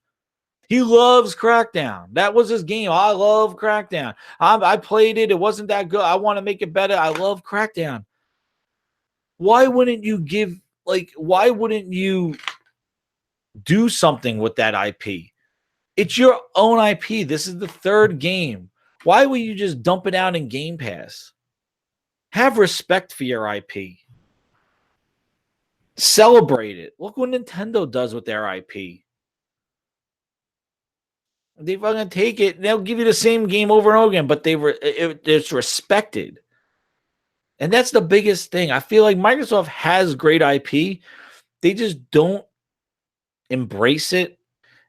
He loves Crackdown. That was his game. I love Crackdown. I played it. It wasn't that good. I want to make it better. I love Crackdown. Why wouldn't you do something with that IP? It's your own IP. This is the third game. Why would you just dump it out in Game Pass? Have respect for your IP. Celebrate it. Look what Nintendo does with their IP. They fucking take it. They'll give you the same game over and over again, but it's respected. And that's the biggest thing. I feel like Microsoft has great IP. They just don't embrace it,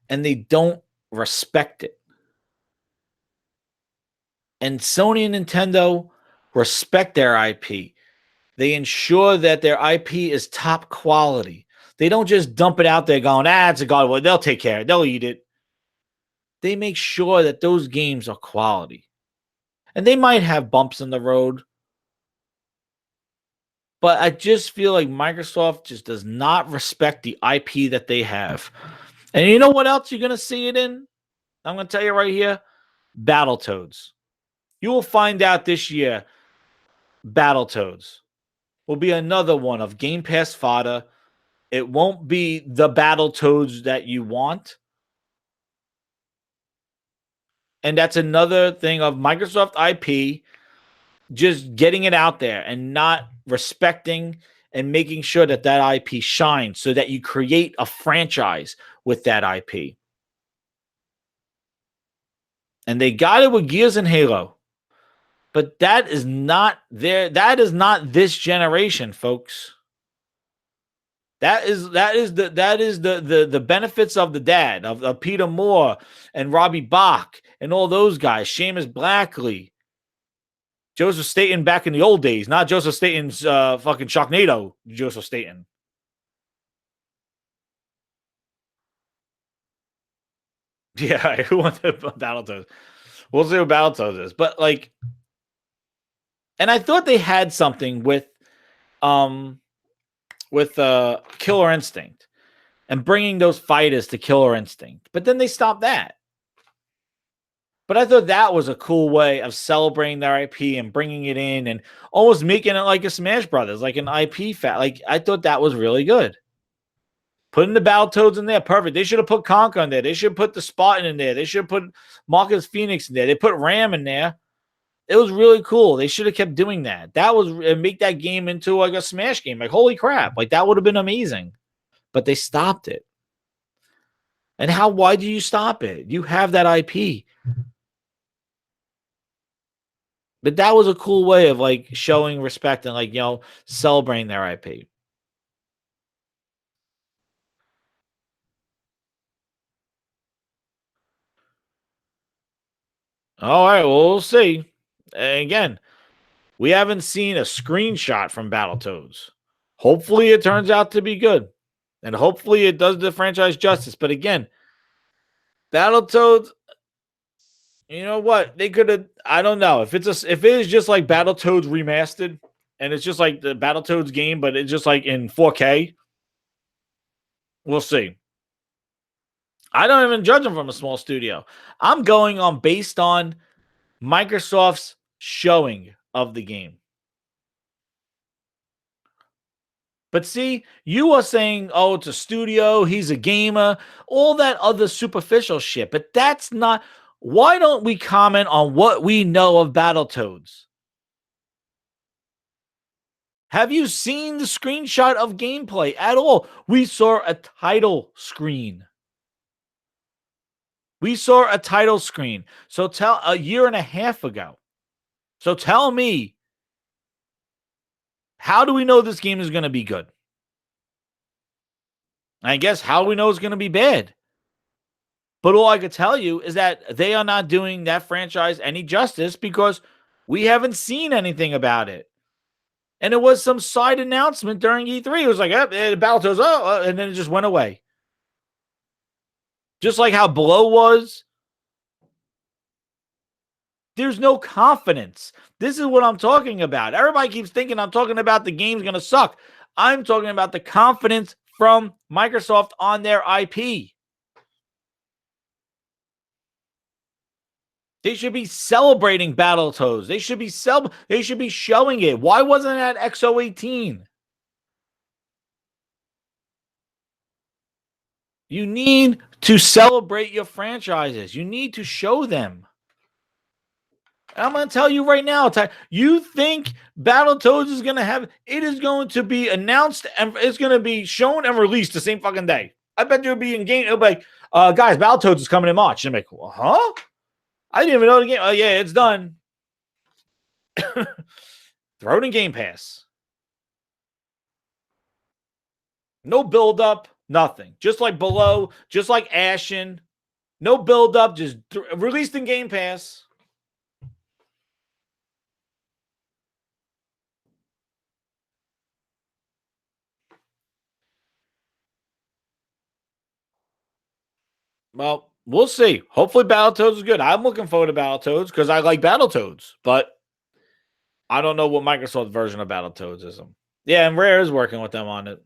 and they don't respect it. And Sony and Nintendo respect their IP. They ensure that their IP is top quality. They don't just dump it out there going, it's a God. Well, they'll take care of it. They'll eat it. They make sure that those games are quality. And they might have bumps in the road. But I just feel like Microsoft just does not respect the IP that they have. And you know what else you're going to see it in? I'm going to tell you right here. Battletoads. You will find out this year, Battletoads will be another one of Game Pass fodder. It won't be the Battletoads that you want. And that's another thing of Microsoft IP just getting it out there and not respecting and making sure that that IP shines so that you create a franchise with that IP. And they got it with Gears and Halo. But that is not this generation, folks. That is the benefits of the dad of Peter Moore and Robbie Bach and all those guys, Seamus Blackley, Joseph Staten back in the old days, not Joseph Staten's fucking Sharknado, Joseph Staten. Yeah, who wants to Battletoads? We'll see what Battletoads is, but like, and I thought they had something with Killer Instinct and bringing those fighters to Killer Instinct, but then they stopped that. But I thought that was a cool way of celebrating their IP and bringing it in and almost making it like a Smash Brothers, like an IP Like, I thought that was really good. Putting the Battletoads in there, perfect. They should have put Conker in there. They should have put the Spartan in there. They should have put Marcus Phoenix in there. They put Ram in there. It was really cool. They should have kept doing that. That was make that game into like a Smash game. Like, holy crap. Like, that would have been amazing. But they stopped it. And why do you stop it? You have that IP. But that was a cool way of like showing respect and like, celebrating their IP. All right, well, we'll see. And again, we haven't seen a screenshot from Battletoads. Hopefully it turns out to be good. And hopefully it does the franchise justice. But again, Battletoads, you know what? They could have, I don't know. If it is just like Battletoads remastered and it's just like the Battletoads game, but it's just like in 4K, we'll see. I don't even judge them from a small studio. I'm going on based on Microsoft's showing of the game. But see, you are saying, oh, it's a studio, he's a gamer, all that other superficial shit. But that's not. Why don't we comment on what we know of Battletoads? Have you seen the screenshot of gameplay at all? We saw a title screen. So tell a year and a half ago. So tell me, how do we know this game is going to be good? I guess how do we know it's going to be bad? But all I could tell you is that they are not doing that franchise any justice because we haven't seen anything about it. And it was some side announcement during E3. It was like, Battletoads, and then it just went away. Just like how Below was. There's no confidence. This is what I'm talking about. Everybody keeps thinking I'm talking about the game's going to suck. I'm talking about the confidence from Microsoft on their IP. They should be celebrating Battletoads. They should be showing it. Why wasn't it at XO18? You need to celebrate your franchises. You need to show them. And I'm going to tell you right now, you think Battletoads is going to have, it is going to be announced and it's going to be shown and released the same fucking day. I bet you'll be in game. It'll be like, guys, Battletoads is coming in March. And I'm like, well, huh? I didn't even know the game. Oh, yeah, it's done. Throw it in Game Pass. No build up, nothing. Just like Below, just like Ashen. No build up, just released in Game Pass. Well, we'll see. Hopefully Battletoads is good. I'm looking forward to Battletoads because I like Battletoads, but I don't know what Microsoft's version of Battletoads is. Yeah, and Rare is working with them on it.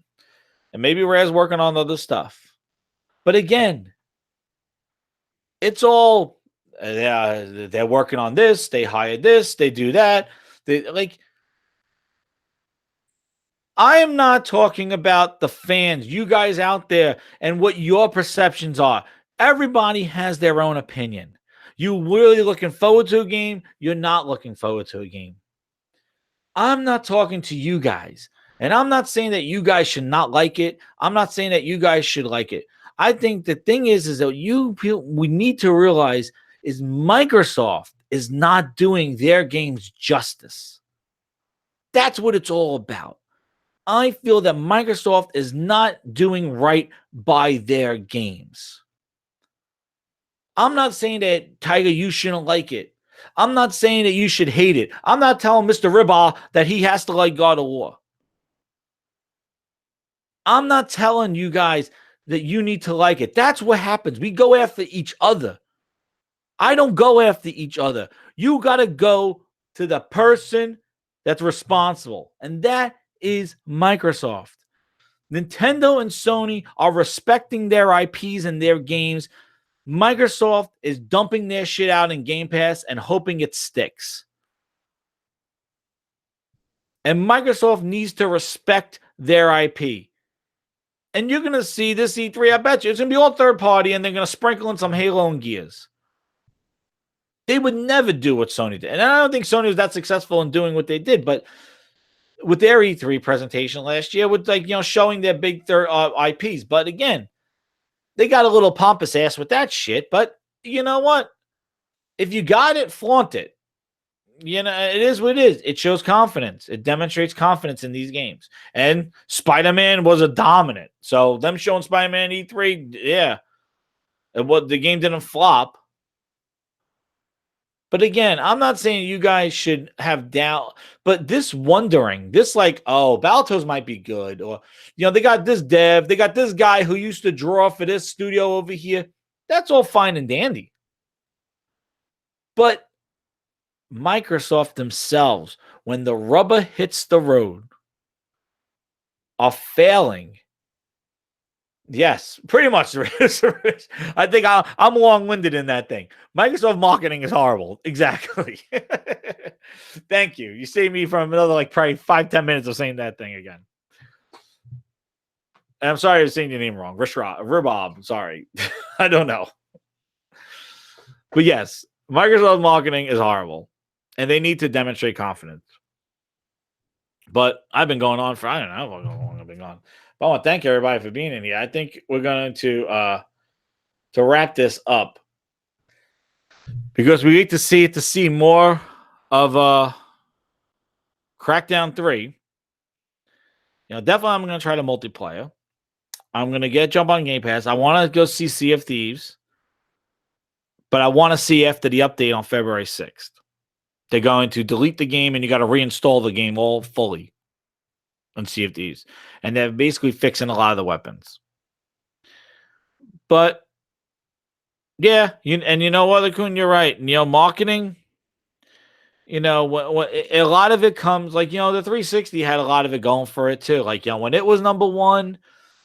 And maybe Rare's working on other stuff. But again, it's all they're working on this, they hired this, they do that. I am not talking about the fans, you guys out there, and what your perceptions are. Everybody has their own opinion. You really looking forward to a game? You're not looking forward to a game. I'm not talking to you guys. And I'm not saying that you guys should not like it. I'm not saying that you guys should like it. I think the thing is that we need to realize is Microsoft is not doing their games justice. That's what it's all about. I feel that Microsoft is not doing right by their games. I'm not saying that, Tiger, you shouldn't like it. I'm not saying that you should hate it. I'm not telling Mr. Ribba that he has to like God of War. I'm not telling you guys that you need to like it. That's what happens. We go after each other. I don't go after each other. You got to go to the person that's responsible, and that is Microsoft. Nintendo and Sony are respecting their IPs and their games. Microsoft is dumping their shit out in Game Pass and hoping it sticks. And Microsoft needs to respect their IP. And you're going to see this E3, I bet you, it's going to be all third party, and they're going to sprinkle in some Halo and Gears. They would never do what Sony did. And I don't think Sony was that successful in doing what they did, but with their E3 presentation last year, with showing their big third IPs. But again, they got a little pompous ass with that shit. But you know what? If you got it, flaunt it. You know, it is what it is. It shows confidence. It demonstrates confidence in these games. And Spider-Man was a dominant. So them showing Spider-Man E3, yeah. The game didn't flop. But again, I'm not saying you guys should have doubt, but this wondering, this like, oh, Battletoads might be good, or they got this dev, they got this guy who used to draw for this studio over here. That's all fine and dandy. But Microsoft themselves, when the rubber hits the road, are failing. Yes, pretty much. I think I'm long-winded in that thing. Microsoft marketing is horrible. Exactly. Thank you. You saved me from another probably 5-10 minutes of saying that thing again. And I'm sorry for saying your name wrong. Ribob. Sorry. I don't know. But yes, Microsoft marketing is horrible. And they need to demonstrate confidence. But I've been going on for, I don't know how long I've been gone. But I want to thank everybody for being in here. I think we're going to wrap this up because we need to see more of Crackdown 3. Definitely I'm going to try the multiplayer. I'm going to jump on Game Pass. I want to go see Sea of Thieves, but I want to see after the update on February 6th. They're going to delete the game and you got to reinstall the game all fully on Sea of Thieves. And they're basically fixing a lot of the weapons. But yeah, you know what, Akun, you're right. Marketing, a lot of it comes the 360 had a lot of it going for it too. When it was number one,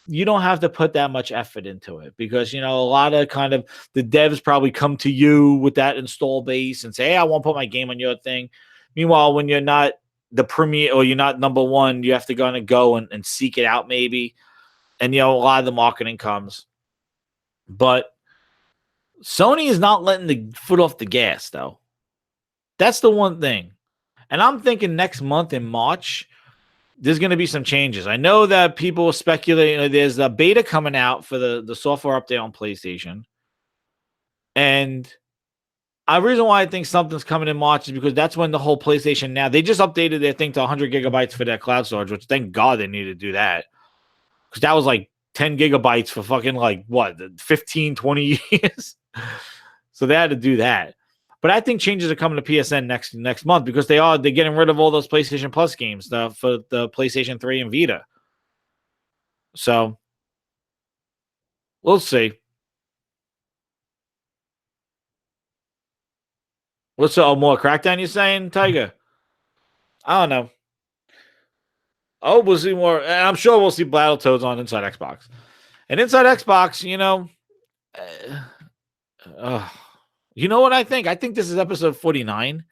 you don't have to put that much effort into it because, a lot of kind of the devs probably come to you with that install base and say, hey, I won't put my game on your thing. Meanwhile, when you're not the premier or you're not number one, you have to go and seek it out maybe. And, a lot of the marketing comes. But Sony is not letting the foot off the gas, though. That's the one thing. And I'm thinking next month in March, there's going to be some changes. I know that people speculate there's a beta coming out for the software update on PlayStation. And the reason why I think something's coming in March is because that's when the whole PlayStation Now, they just updated their thing to 100 gigabytes for their cloud storage, which thank God they needed to do that. Because that was 10 gigabytes for fucking 15, 20 years. So they had to do that. But I think changes are coming to PSN next month because they're getting rid of all those PlayStation Plus games for the PlayStation 3 and Vita. So we'll see. What's more Crackdown you saying, Tiger? I don't know. Oh, we'll see more. I'm sure we'll see Battletoads on Inside Xbox. And Inside Xbox, you know what I think? I think this is episode 49.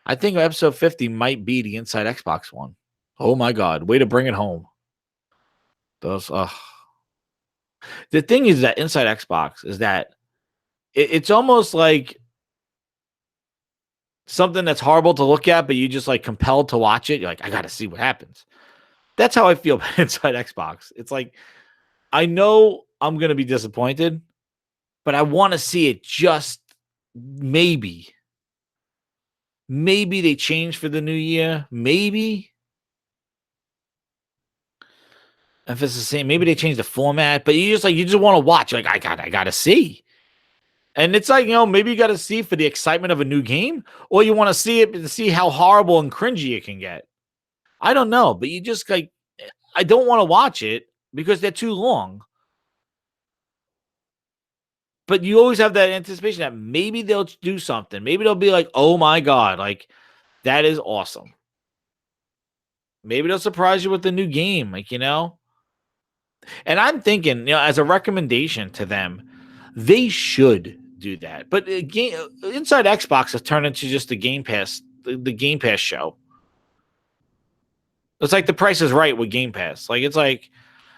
I think episode 50 might be the Inside Xbox one. Oh my God. Way to bring it home. The thing is that Inside Xbox is that it's almost like something that's horrible to look at, but you just compelled to watch it. You're like, I got to see what happens. That's how I feel about Inside Xbox. It's like, I know I'm going to be disappointed, but I want to see it just maybe. Maybe they change for the new year. Maybe. If it's the same, maybe they change the format, but you just want to watch. I gotta see. And it's maybe you gotta see for the excitement of a new game, or you want to see it to see how horrible and cringy it can get. I don't know, but you just I don't want to watch it because they're too long. But you always have that anticipation that maybe they'll do something. Maybe they'll be like, oh my God, that is awesome. Maybe they'll surprise you with the new game, And I'm thinking, as a recommendation to them, they should do that. But Inside Xbox has turned into just the Game Pass, the Game Pass show. It's like The Price is Right with Game Pass.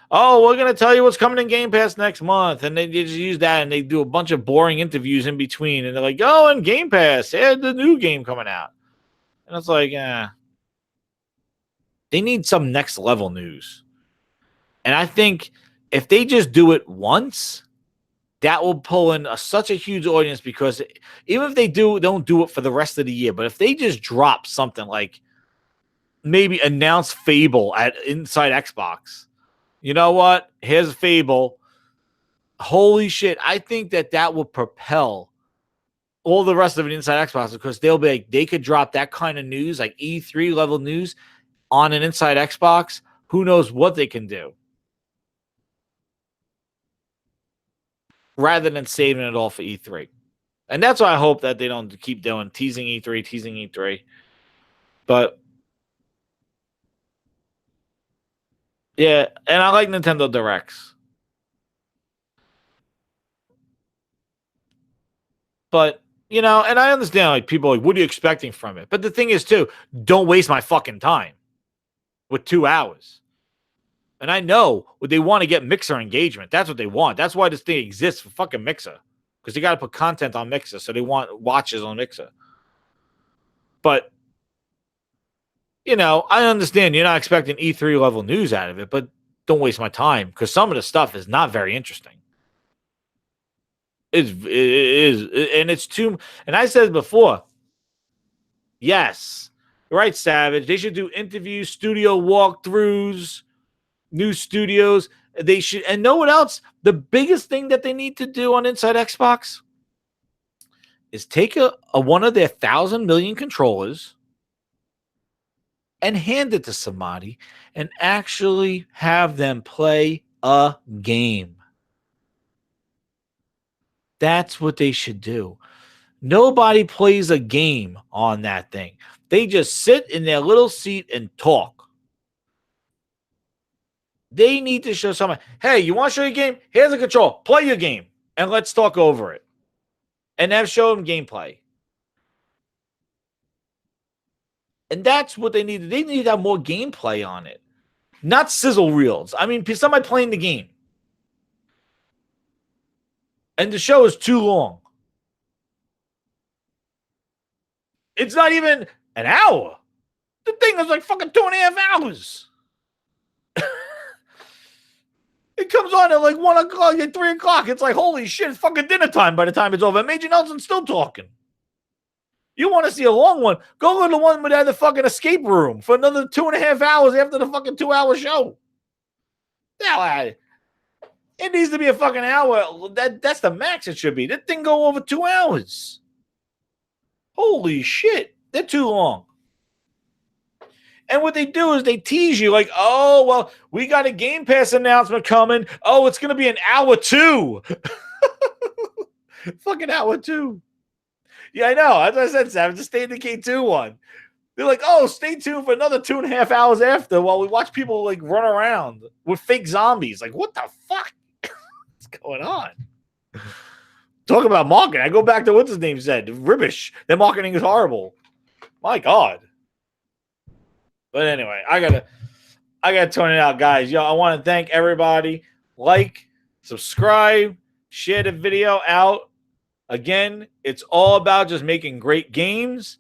Oh, we're going to tell you what's coming in Game Pass next month. And they just use that and they do a bunch of boring interviews in between. And they're like, oh, and Game Pass, the new game coming out. And it's like, they need some next level news. And I think if they just do it once, that will pull in such a huge audience, because even if they don't do it for the rest of the year, but if they just drop something like maybe announce Fable at Inside Xbox, you know what? Here's Fable. Holy shit. I think that will propel all the rest of it Inside Xbox, because they'll be like, they could drop that kind of news, like E3 level news, on an Inside Xbox. Who knows what they can do, rather than saving it all for E3. And that's why I hope that they don't keep doing teasing E3. But yeah, and I like Nintendo Directs. But, and I understand, like, people are like, what are you expecting from it? But the thing is, too, don't waste my fucking time with 2 hours. And I know they want to get Mixer engagement. That's what they want. That's why this thing exists, for fucking Mixer. Because they got to put content on Mixer, so they want watches on Mixer. But, I understand you're not expecting E3 level news out of it, but don't waste my time, because some of the stuff is not very interesting. It is, and it's too. And I said before, yes, right, Savage. They should do interviews, studio walkthroughs, new studios. They should, and know what else? The biggest thing that they need to do on Inside Xbox is take a one of their 1,000 million controllers and hand it to somebody and actually have them play a game. That's what they should do. Nobody plays a game on that thing. They just sit in their little seat and talk. They need to show someone, hey, you want to show your game? Here's a control. Play your game, and let's talk over it. And have show them gameplay. And that's what they need. They need to have more gameplay on it. Not sizzle reels. I mean, somebody playing the game. And the show is too long. It's not even an hour. The thing is like fucking 2.5 hours. It comes on at like 1 o'clock and 3 o'clock. It's like, holy shit, it's fucking dinner time by the time it's over. Major Nelson's still talking. You want to see a long one? Go to the one with the fucking escape room for another 2.5 hours after the fucking 2-hour show. Now, it needs to be a fucking hour. That's the max it should be. That thing go over 2 hours. Holy shit. They're too long. And what they do is they tease you like, oh, well, we got a Game Pass announcement coming. Oh, it's going to be an hour 2. Fucking hour 2. Yeah, I know. As I said, Sam, just stay in the K2 one. They're like, oh, stay tuned for another 2.5 hours after while we watch people like run around with fake zombies. Like, what the fuck? What's going on? Talk about marketing. I go back to what's his name said. Ribbish. Their marketing is horrible. My God. But anyway, I gotta turn it out, guys. Yo, I want to thank everybody. Like, subscribe, share the video out. Again, it's all about just making great games.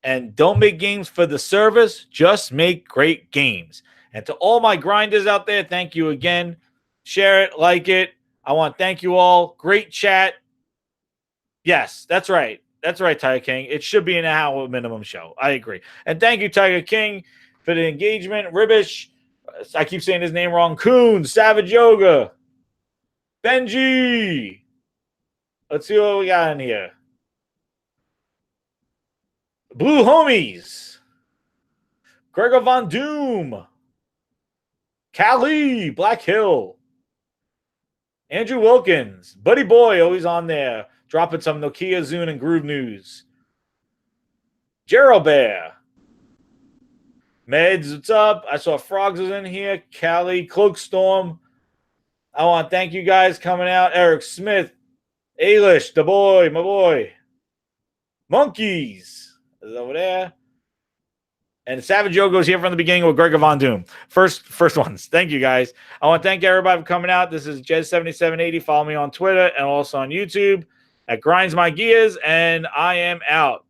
And don't make games for the service. Just make great games. And to all my grinders out there, thank you again. Share it, like it. I want to thank you all. Great chat. Yes, that's right. That's right, Tiger King. It should be an hour minimum show. I agree. And thank you, Tiger King, for the engagement. Ribbish. I keep saying his name wrong. Coon, Savage Yoga, Benji. Let's see what we got in here. Blue Homies. Gregor Von Doom. Cali, Black Hill. Andrew Wilkins. Buddy Boy, always on there. Dropping some Nokia, Zune, and Groove news. Gerald Bear. Meds, what's up? I saw Frogs was in here. Cali, Cloakstorm. I want to thank you guys coming out. Eric Smith. Ailish, the boy, my boy. Monkeys is over there. And Savage Yogo's here from the beginning with Gregor Von Doom. First ones. Thank you, guys. I want to thank everybody for coming out. This is Jez7780. Follow me on Twitter and also on YouTube at Grinds My Gears. And I am out.